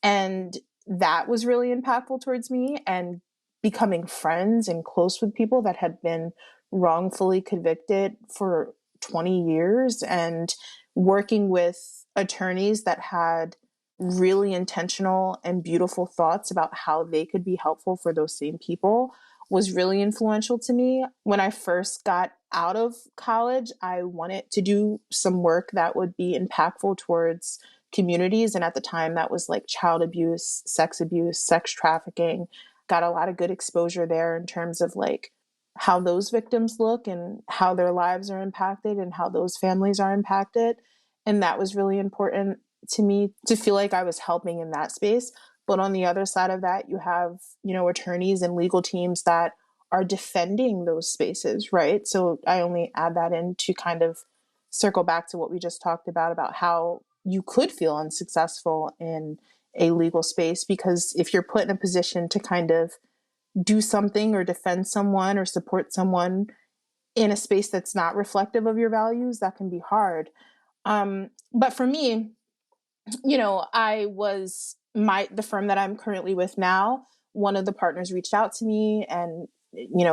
And that was really impactful towards me, and becoming friends and close with people that had been wrongfully convicted for 20 years, and working with attorneys that had really intentional and beautiful thoughts about how they could be helpful for those same people was really influential to me. When I first got out of college, I wanted to do some work that would be impactful towards communities. And at the time, that was like child abuse, sex trafficking. Got a lot of good exposure there in terms of like how those victims look and how their lives are impacted and how those families are impacted. And that was really important to me to feel like I was helping in that space. But on the other side of that, you have, attorneys and legal teams that are defending those spaces, right? So I only add that in to kind of circle back to what we just talked about how you could feel unsuccessful in a legal space, because if you're put in a position to kind of do something or defend someone or support someone in a space that's not reflective of your values, that can be hard. But for me, I was the firm that I'm currently with now, one of the partners reached out to me and,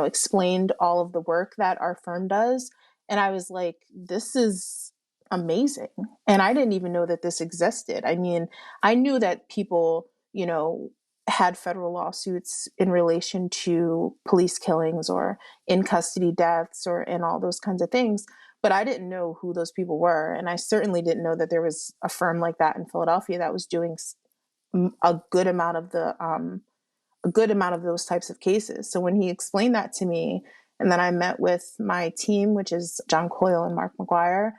explained all of the work that our firm does. And I was like, this is amazing. And I didn't even know that this existed. I mean, I knew that people, had federal lawsuits in relation to police killings or in custody deaths or in all those kinds of things, but I didn't know who those people were. And I certainly didn't know that there was a firm like that in Philadelphia that was doing a good amount of a good amount of those types of cases. So when he explained that to me, and then I met with my team, which is John Coyle and Mark McGuire,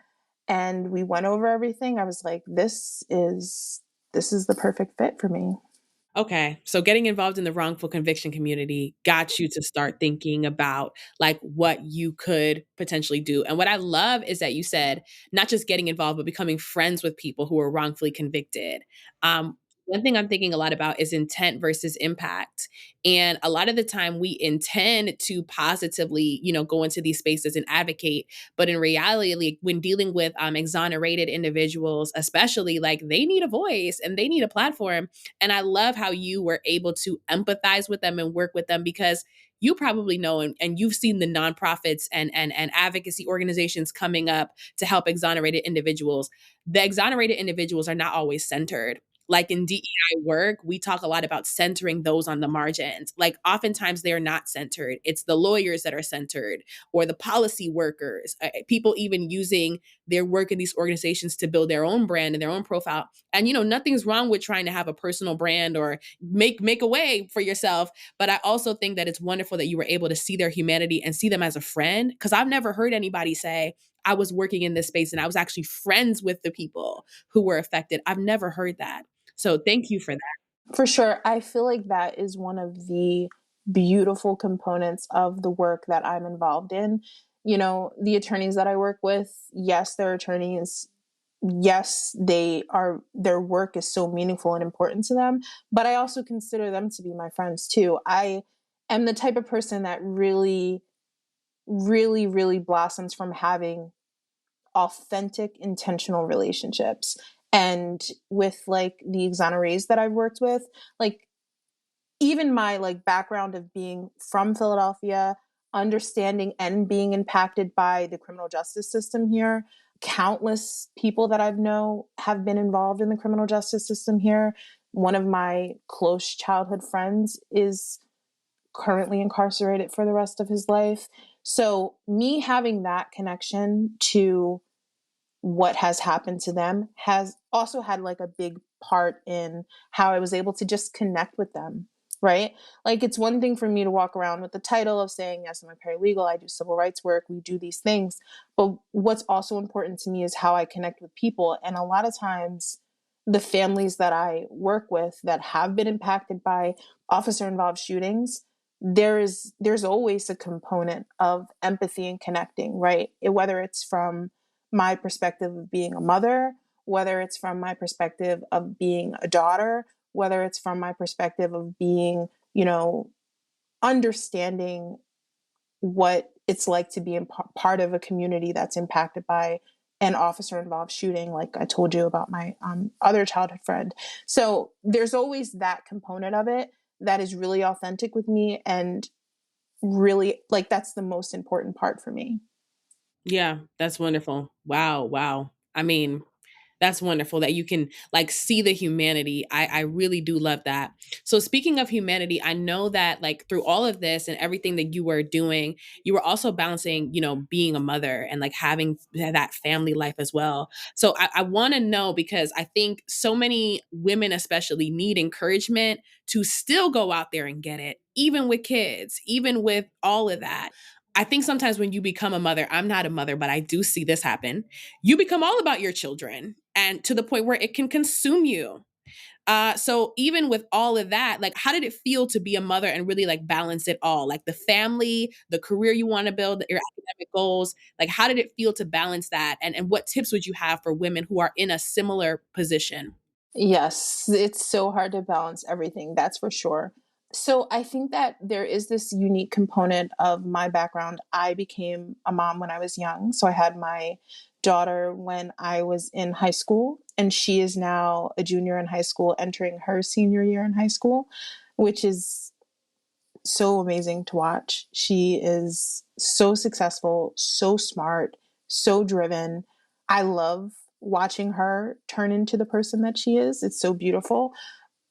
and we went over everything, I was like, this is the perfect fit for me. Okay. So getting involved in the wrongful conviction community got you to start thinking about like what you could potentially do. And what I love is that you said not just getting involved, but becoming friends with people who are wrongfully convicted. One thing I'm thinking a lot about is intent versus impact. And a lot of the time we intend to positively, go into these spaces and advocate. But in reality, like, when dealing with exonerated individuals, especially, like, they need a voice and they need a platform. And I love how you were able to empathize with them and work with them, because you probably know, and you've seen the nonprofits and advocacy organizations coming up to help exonerated individuals. The exonerated individuals are not always centered. Like in DEI work, we talk a lot about centering those on the margins. Like oftentimes they're not centered. It's the lawyers that are centered, or the policy workers, people even using their work in these organizations to build their own brand and their own profile. And nothing's wrong with trying to have a personal brand or make a way for yourself, but I also think that it's wonderful that you were able to see their humanity and see them as a friend, because I've never heard anybody say I was working in this space and I was actually friends with the people who were affected. I've never heard that. So thank you for that. For sure. I feel like that is one of the beautiful components of the work that I'm involved in. The attorneys that I work with, yes, they're attorneys. Yes, their work is so meaningful and important to them, but I also consider them to be my friends too. I am the type of person that really, really, really blossoms from having authentic, intentional relationships. And with like the exonerees that I've worked with, like even my like background of being from Philadelphia, understanding and being impacted by the criminal justice system here, countless people that I've known have been involved in the criminal justice system here. One of my close childhood friends is currently incarcerated for the rest of his life. So me having that connection to what has happened to them has also had like a big part in how I was able to just connect with them, right? Like it's one thing for me to walk around with the title of saying, yes, I'm a paralegal, I do civil rights work, we do these things. But what's also important to me is how I connect with people. And a lot of times, the families that I work with that have been impacted by officer involved shootings, there's always a component of empathy and connecting, right? Whether it's from my perspective of being a mother, whether it's from my perspective of being a daughter, whether it's from my perspective of being, understanding what it's like to be part of a community that's impacted by an officer involved shooting, like I told you about my other childhood friend. So there's always that component of it that is really authentic with me, and really, like, that's the most important part for me. Yeah, that's wonderful. Wow, wow. I mean, that's wonderful that you can like see the humanity. I really do love that. So speaking of humanity, I know that like through all of this and everything that you were doing, you were also balancing, you know, being a mother and like having that family life as well. So I want to know because I think so many women especially need encouragement to still go out there and get it, even with kids, even with all of that. I think sometimes when you become a mother, I'm not a mother, but I do see this happen. You become all about your children and to the point where it can consume you. So even with all of that, like how did it feel to be a mother and really like balance it all? Like the family, the career you want to build, your academic goals, like how did it feel to balance that? And what tips would you have for women who are in a similar position? Yes, it's so hard to balance everything, that's for sure. So I think that there is this unique component of my background. I became a mom when I was young. So I had my daughter when I was in high school, and she is now a junior in high school, entering her senior year in high school, which is so amazing to watch. She is so successful, so smart, so driven. I love watching her turn into the person that she is. It's so beautiful.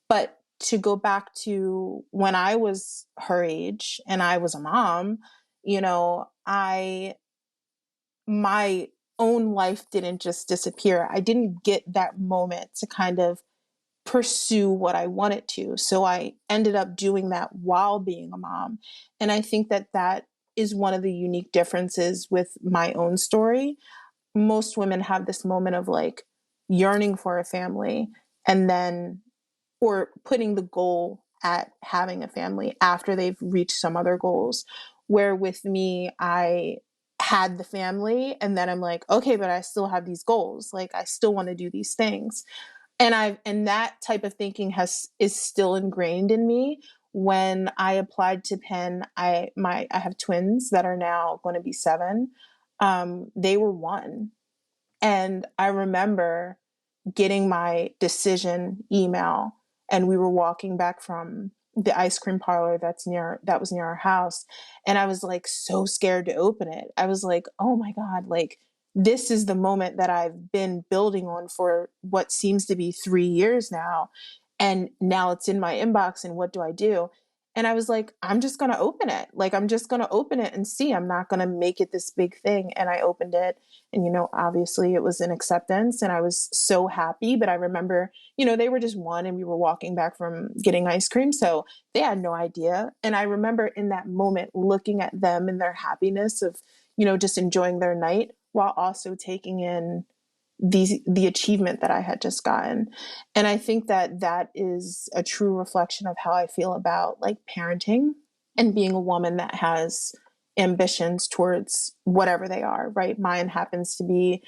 But to go back to when I was her age and I was a mom, I my own life didn't just disappear. I didn't get that moment to kind of pursue what I wanted to. So I ended up doing that while being a mom. And I think that that is one of the unique differences with my own story. Most women have this moment of like yearning for a family, and then, or putting the goal at having a family after they've reached some other goals. Where with me, I had the family and then I'm like, okay, but I still have these goals. Like I still want to do these things. And that type of thinking is still ingrained in me. When I applied to Penn, I have twins that are now going to be 7. They were 1, and I remember getting my decision email, and we were walking back from the ice cream parlor that was near our house, and I was like so scared to open it. I was like, oh my god, like this is the moment that I've been building on for what seems to be 3 years now, and now it's in my inbox, and what do I do? And I was like, I'm just going to open it. Like I'm just going to open it and see. I'm not going to make it this big thing. And I opened it, and, obviously it was an acceptance, and I was so happy. But I remember, they were just 1, and we were walking back from getting ice cream. So they had no idea. And I remember in that moment looking at them and their happiness of, just enjoying their night while also taking in the achievement that I had just gotten. And I think that that is a true reflection of how I feel about like parenting and being a woman that has ambitions towards whatever they are, right? Mine happens to be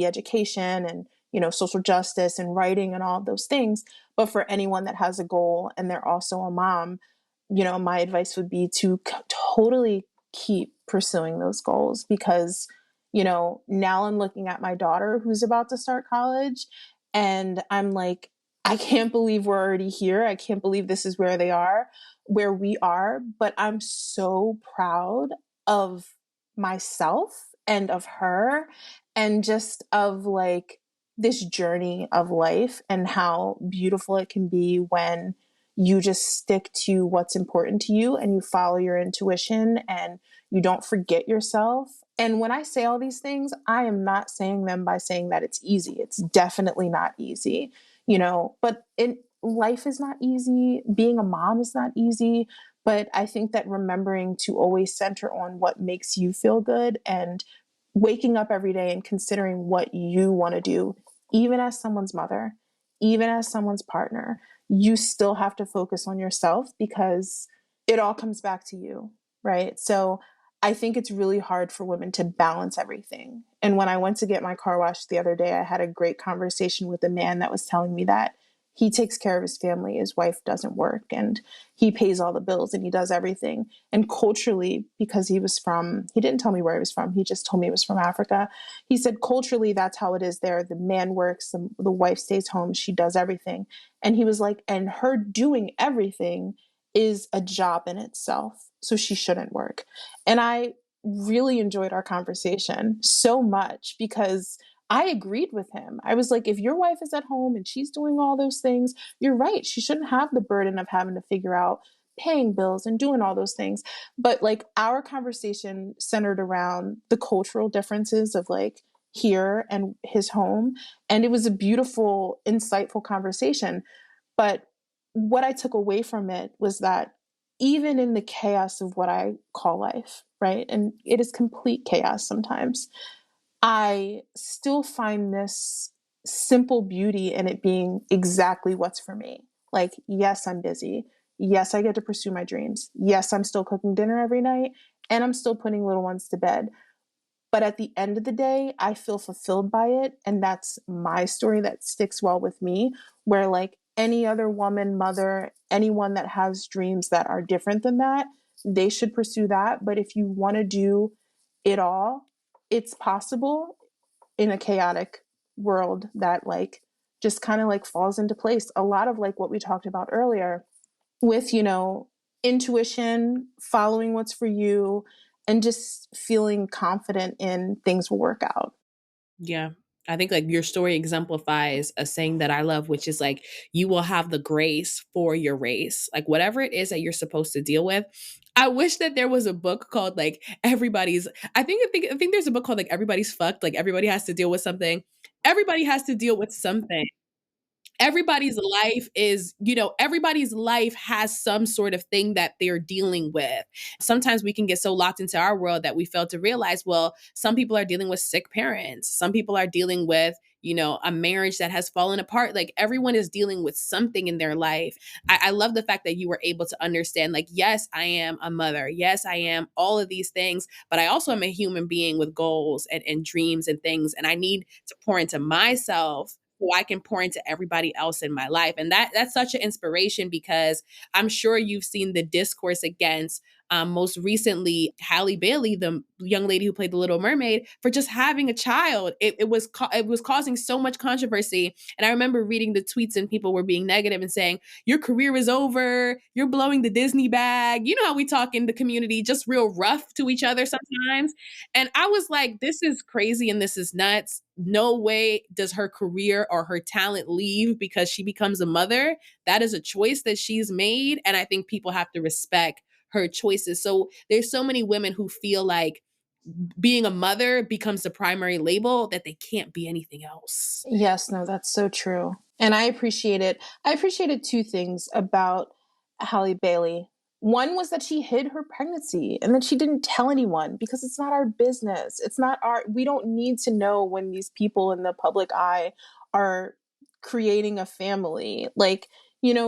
education and, social justice and writing and all of those things. But for anyone that has a goal and they're also a mom, my advice would be to totally keep pursuing those goals, because, now I'm looking at my daughter who's about to start college, and I'm like, I can't believe we're already here. I can't believe this is where we are, but I'm so proud of myself and of her, and just of like this journey of life and how beautiful it can be when you just stick to what's important to you and you follow your intuition and you don't forget yourself. And when I say all these things, I am not saying them by saying that it's easy. It's definitely not easy, but life is not easy. Being a mom is not easy. But I think that remembering to always center on what makes you feel good, and waking up every day and considering what you want to do, even as someone's mother, even as someone's partner, you still have to focus on yourself, because it all comes back to you, right? So I think it's really hard for women to balance everything. And when I went to get my car washed the other day, I had a great conversation with a man that was telling me that he takes care of his family. His wife doesn't work, and he pays all the bills and he does everything. And culturally, because he didn't tell me where he was from. He just told me he was from Africa. He said, culturally, that's how it is there. The man works, the wife stays home. She does everything. And he was like, and her doing everything is a job in itself. So she shouldn't work. And I really enjoyed our conversation so much because I agreed with him. I was like, if your wife is at home and she's doing all those things, you're right. She shouldn't have the burden of having to figure out paying bills and doing all those things. But like our conversation centered around the cultural differences of like here and his home. And it was a beautiful, insightful conversation. But what I took away from it was that even in the chaos of what I call life, right? And it is complete chaos sometimes, I still find this simple beauty in it being exactly what's for me. Like, yes, I'm busy. Yes, I get to pursue my dreams. Yes, I'm still cooking dinner every night and I'm still putting little ones to bed. But at the end of the day, I feel fulfilled by it. And that's my story that sticks well with me, where like any other woman, mother, anyone that has dreams that are different than that, they should pursue that. But if you want to do it all, it's possible in a chaotic world that like just kind of like falls into place. A lot of like what we talked about earlier with, intuition, following what's for you, and just feeling confident in things will work out. Yeah. I think like your story exemplifies a saying that I love, which is like, you will have the grace for your race. Like whatever it is that you're supposed to deal with. I wish that there was a book called like everybody's I think there's a book called like everybody's fucked. Like everybody has to deal with something. Everybody has to deal with something. Everybody's life has some sort of thing that they're dealing with. Sometimes we can get so locked into our world that we fail to realize, well, some people are dealing with sick parents, some people are dealing with a marriage that has fallen apart. Like everyone is dealing with something in their life. I love the fact that you were able to understand, like, yes, I am a mother, yes, I am all of these things, but I also am a human being with goals and dreams and things, and I need to pour into myself so I can pour into everybody else in my life. And that's such an inspiration, because I'm sure you've seen the discourse against most recently Halle Bailey, the young lady who played the Little Mermaid, for just having a child. It was causing so much controversy. And I remember reading the tweets and people were being negative and saying, your career is over, you're blowing the Disney bag. You know how we talk in the community, just real rough to each other sometimes. And I was like, this is crazy and this is nuts. No way does her career or her talent leave because she becomes a mother. That is a choice that she's made. And I think people have to respect her choices. So there's so many women who feel like being a mother becomes the primary label, that they can't be anything else. Yes, no, that's so true. And I appreciate it. I appreciated two things about Halle Bailey. One was that she hid her pregnancy and that she didn't tell anyone because it's not our business. We don't need to know when these people in the public eye are creating a family. Like,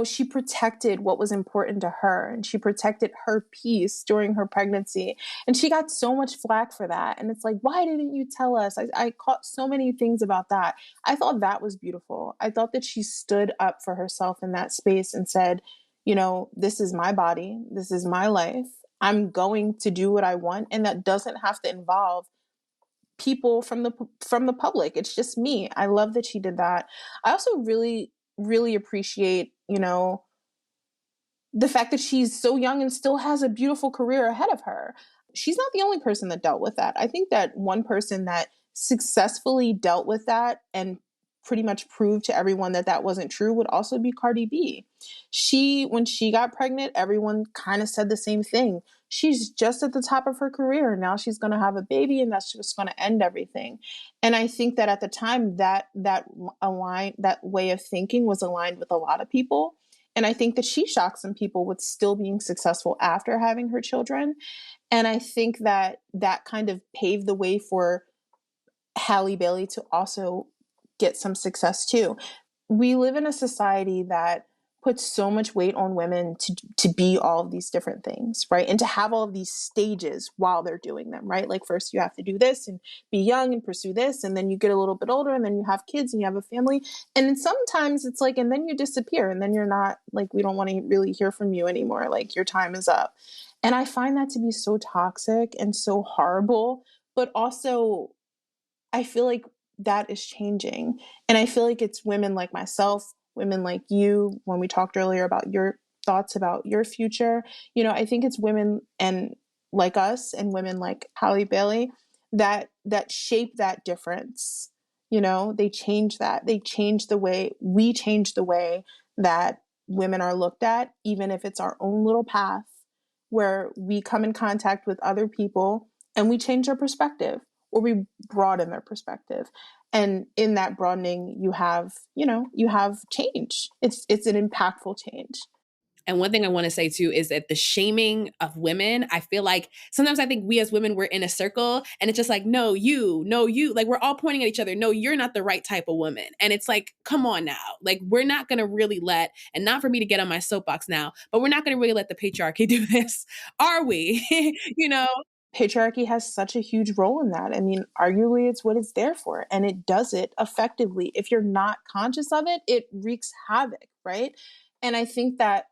she protected what was important to her and she protected her peace during her pregnancy. And she got so much flack for that. And it's like, why didn't you tell us? I caught so many things about that. I thought that was beautiful. I thought that she stood up for herself in that space and said, this is my body. This is my life. I'm going to do what I want. And that doesn't have to involve people from the public. It's just me. I love that she did that. I also really, really appreciate, the fact that she's so young and still has a beautiful career ahead of her. She's not the only person that dealt with that. I think that one person that successfully dealt with that and pretty much proved to everyone that that wasn't true would also be Cardi B. When she got pregnant, everyone kind of said the same thing. She's just at the top of her career. Now she's going to have a baby and that's just going to end everything. And I think that at the time that way of thinking was aligned with a lot of people. And I think that she shocked some people with still being successful after having her children. And I think that that kind of paved the way for Halle Bailey to also get some success too. We live in a society that puts so much weight on women to be all of these different things, right? And to have all of these stages while they're doing them, right? Like first you have to do this and be young and pursue this, and then you get a little bit older and then you have kids and you have a family. And then sometimes it's like, and then you disappear and then you're not like, we don't want to really hear from you anymore. Like your time is up. And I find that to be so toxic and so horrible, but also I feel like that is changing. And I feel like it's women like myself, women like you, when we talked earlier about your thoughts about your future, I think it's women and like us and women like Halle Bailey that shape that difference. They change that. They change the way we change the way that women are looked at, even if it's our own little path where we come in contact with other people and we change their perspective or we broaden their perspective. And in that broadening, you have change. It's an impactful change. And one thing I want to say too is that the shaming of women, I feel like sometimes I think we as women, we're in a circle and it's just like, no, you, no, you. Like we're all pointing at each other. No, you're not the right type of woman. And it's like, come on now. Like we're not going to really let, and not for me to get on my soapbox now, but we're not going to really let the patriarchy do this, are we? you know? Patriarchy has such a huge role in that. I mean, arguably, it's what it's there for, and it does it effectively. If you're not conscious of it, it wreaks havoc, right? And I think that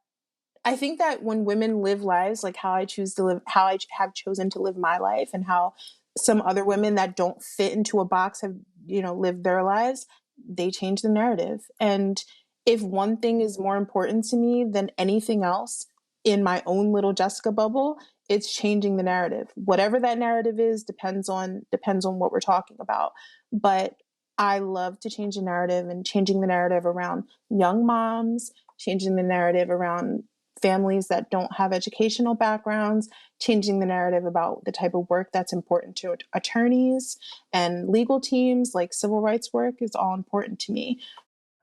when women live lives like how I choose to live, how I have chosen to live my life, and how some other women that don't fit into a box have, lived their lives, they change the narrative. And if one thing is more important to me than anything else in my own little Jessica bubble, it's changing the narrative. Whatever that narrative is depends on what we're talking about. But I love to change the narrative, and changing the narrative around young moms, changing the narrative around families that don't have educational backgrounds, changing the narrative about the type of work that's important to attorneys and legal teams, like civil rights work, is all important to me.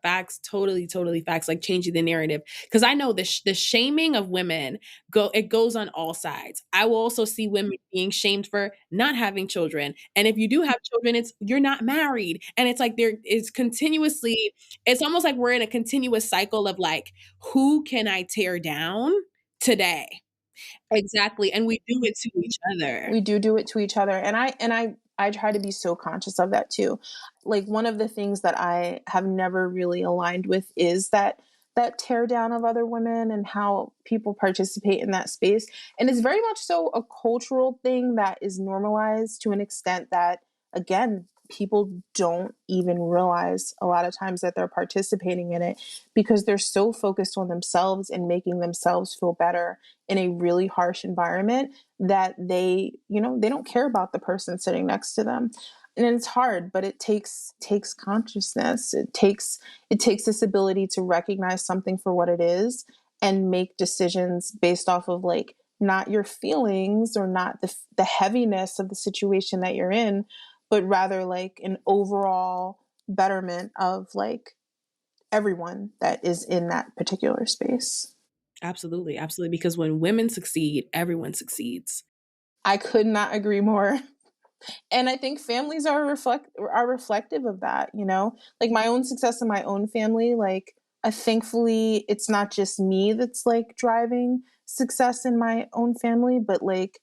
Facts, totally, totally facts. Like changing the narrative, because I know the shaming of women it goes on all sides. I will also see women being shamed for not having children, and if you do have children, it's you're not married, and it's like there is continuously. It's almost like we're in a continuous cycle of like, who can I tear down today? Exactly, and we do it to each other. We do it to each other, and I try to be so conscious of that too. Like one of the things that I have never really aligned with is that tear down of other women and how people participate in that space. And it's very much so a cultural thing that is normalized to an extent that, again, people don't even realize a lot of times that they're participating in it because they're so focused on themselves and making themselves feel better in a really harsh environment that they don't care about the person sitting next to them. And it's hard, but it takes consciousness. It takes this ability to recognize something for what it is and make decisions based off of like not your feelings or not the heaviness of the situation that you're in, but rather like an overall betterment of like everyone that is in that particular space. Absolutely, absolutely. Because when women succeed, everyone succeeds. I could not agree more. And I think families are reflective of that. Like my own success in my own family, like thankfully it's not just me that's like driving success in my own family, but like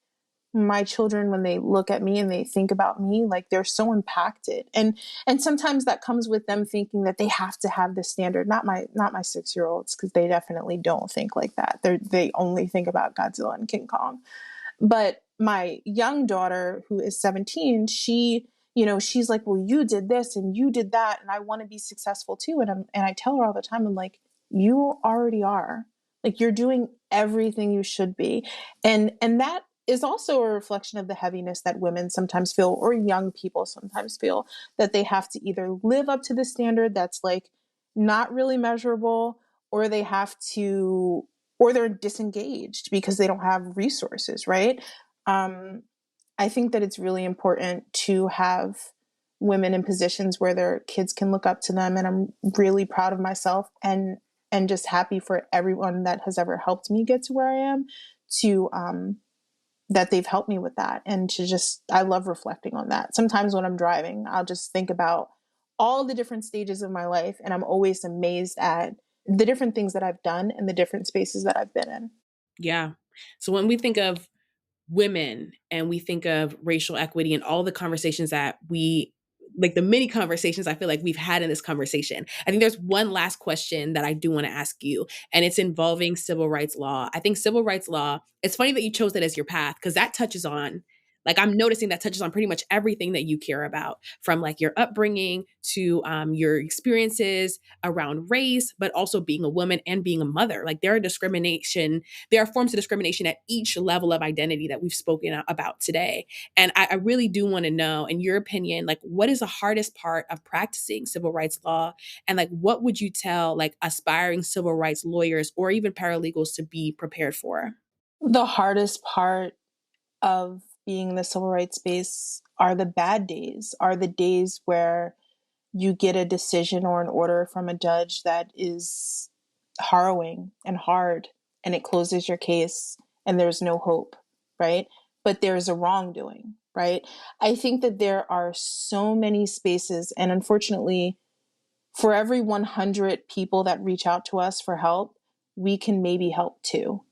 my children, when they look at me and they think about me, like they're so impacted. And sometimes that comes with them thinking that they have to have this standard. Not my 6-year-olds, because they definitely don't think like that. They only think about Godzilla and King Kong. But my young daughter, who is 17, she's like, well, you did this and you did that, and I want to be successful too. And I tell her all the time, I'm like, you already are. Like you're doing everything you should be. And that is also a reflection of the heaviness that women sometimes feel, or young people sometimes feel, that they have to either live up to the standard that's like not really measurable, or they have to, or they're disengaged because they don't have resources, right? Um, I think that it's really important to have women in positions where their kids can look up to them, and I'm really proud of myself and just happy for everyone that has ever helped me get to where I am, to that they've helped me with that, and to just, I love reflecting on that. Sometimes when I'm driving, I'll just think about all the different stages of my life, and I'm always amazed at the different things that I've done and the different spaces that I've been in. Yeah. So when we think of women and we think of racial equity and all the conversations that we like the many conversations I feel like we've had in this conversation. I think there's one last question that I do want to ask you, and it's involving civil rights law. I think civil rights law, it's funny that you chose that as your path because that touches on, like, I'm noticing that touches on pretty much everything that you care about, from like your upbringing to your experiences around race, but also being a woman and being a mother. Like, there are forms of discrimination at each level of identity that we've spoken about today. And I really do want to know, in your opinion, like, what is the hardest part of practicing civil rights law? And like, what would you tell like aspiring civil rights lawyers or even paralegals to be prepared for? The hardest part of being in the civil rights space are the bad days, are the days where you get a decision or an order from a judge that is harrowing and hard, and it closes your case and there's no hope, right? But there's a wrongdoing, right? I think that there are so many spaces, and unfortunately, for every 100 people that reach out to us for help, we can maybe help two.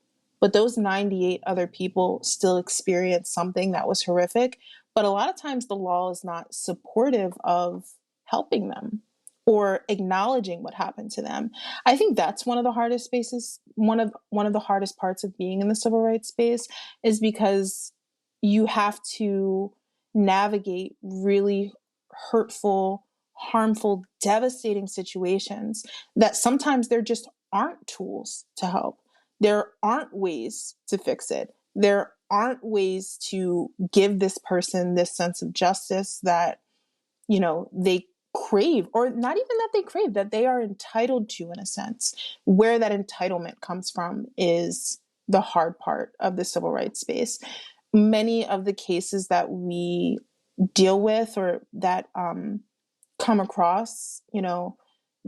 But those 98 other people still experience something that was horrific. But a lot of times the law is not supportive of helping them or acknowledging what happened to them. I think that's one of the hardest spaces, one of the hardest parts of being in the civil rights space, is because you have to navigate really hurtful, harmful, devastating situations that sometimes there just aren't tools to help. There aren't ways to fix it. There aren't ways to give this person this sense of justice that, they crave, or not even that they crave, that they are entitled to, in a sense. Where that entitlement comes from is the hard part of the civil rights space. Many of the cases that we deal with or that come across,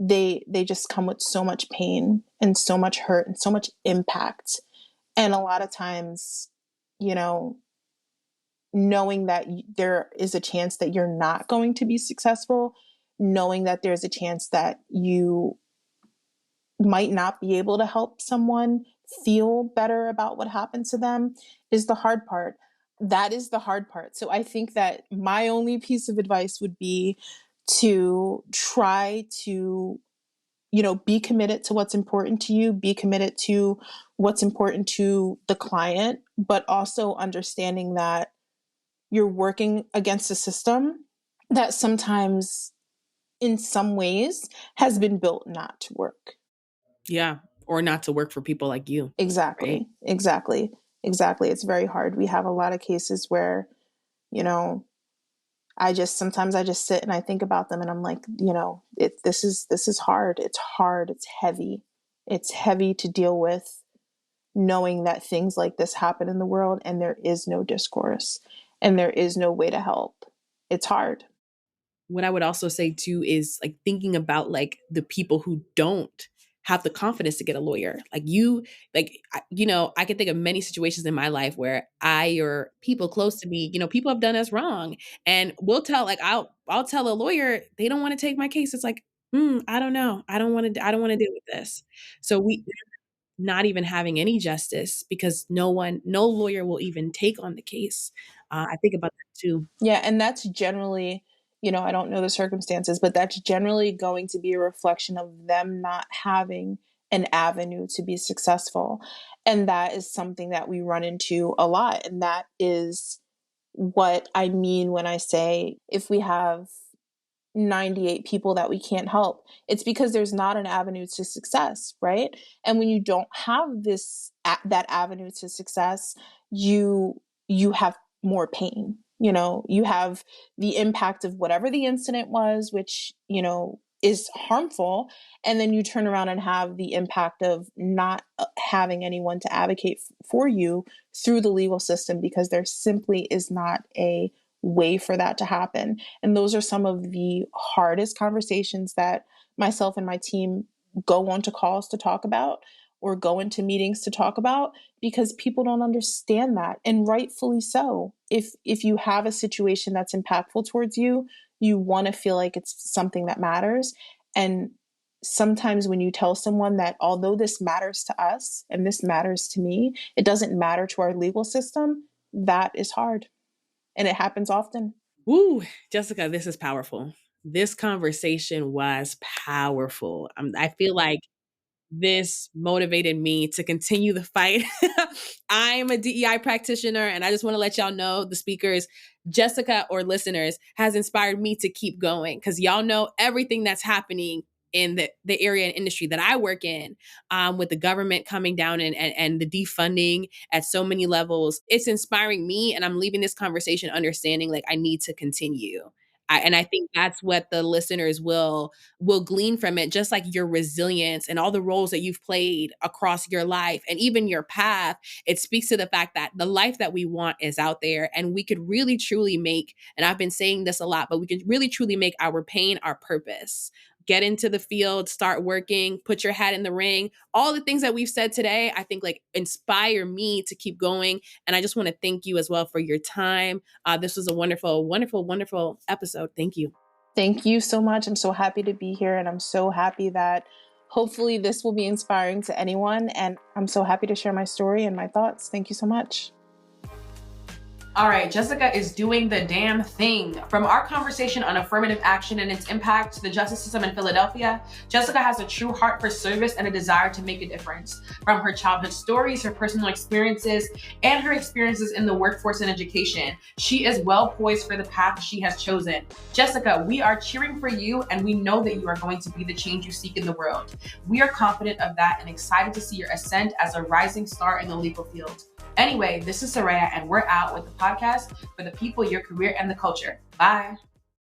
they just come with so much pain and so much hurt and so much impact. And a lot of times, you know, knowing that there is a chance that you're not going to be successful, knowing that there's a chance that you might not be able to help someone feel better about what happened to them is the hard part. That is the hard part. So I think that my only piece of advice would be to try to, be committed to what's important to you, be committed to what's important to the client, but also understanding that you're working against a system that sometimes, in some ways, has been built not to work. Yeah. Or not to work for people like you, right? Exactly. Exactly. Exactly. It's very hard. We have a lot of cases where, you know, sometimes I just sit and I think about them and I'm like, this is hard. It's hard. It's heavy. It's heavy to deal with, knowing that things like this happen in the world and there is no discourse and there is no way to help. It's hard. What I would also say too is like thinking about like the people who don't have the confidence to get a lawyer. Like you, I can think of many situations in my life where I or people close to me, people have done us wrong, and we'll tell like I'll tell a lawyer they don't want to take my case. It's like, I don't know, I don't want to deal with this. So we not even having any justice because no lawyer will even take on the case. I think about that too. Yeah, and that's generally, I don't know the circumstances, but that's generally going to be a reflection of them not having an avenue to be successful. And that is something that we run into a lot. And that is what I mean when I say if we have 98 people that we can't help, it's because there's not an avenue to success, right? And when you don't have that avenue to success, you have more pain. You have the impact of whatever the incident was, which is harmful, and then you turn around and have the impact of not having anyone to advocate for you through the legal system, because there simply is not a way for that to happen. And those are some of the hardest conversations that myself and my team go on to calls to talk about, or go into meetings to talk about, because people don't understand that, and rightfully so. If you have a situation that's impactful towards you, you want to feel like it's something that matters. And sometimes when you tell someone that although this matters to us and this matters to me, it doesn't matter to our legal system, that is hard. And it happens often. Woo, Jessica, this is powerful. This conversation was powerful. I feel like this motivated me to continue the fight. I'm a DEI practitioner, and I just want to let y'all know, the speakers, Jessica or listeners, has inspired me to keep going because y'all know everything that's happening in the area and industry that I work in, with the government coming down and the defunding at so many levels. It's inspiring me, and I'm leaving this conversation understanding like I need to continue. And I think that's what the listeners will glean from it, just like your resilience and all the roles that you've played across your life and even your path. It speaks to the fact that the life that we want is out there, and we could really truly make, and I've been saying this a lot, but we could really truly make our pain our purpose. Get into the field, start working, put your hat in the ring. All the things that we've said today, I think like inspire me to keep going. And I just want to thank you as well for your time. This was a wonderful, wonderful, wonderful episode. Thank you. Thank you so much. I'm so happy to be here, and I'm so happy that hopefully this will be inspiring to anyone. And I'm so happy to share my story and my thoughts. Thank you so much. All right, Jessica is doing the damn thing. From our conversation on affirmative action and its impact to the justice system in Philadelphia, Jessica has a true heart for service and a desire to make a difference. From her childhood stories, her personal experiences, and her experiences in the workforce and education, she is well poised for the path she has chosen. Jessica, we are cheering for you, and we know that you are going to be the change you seek in the world. We are confident of that and excited to see your ascent as a rising star in the legal field. Anyway, this is Soraya, and we're out with the podcast for the people, your career, and the culture. Bye.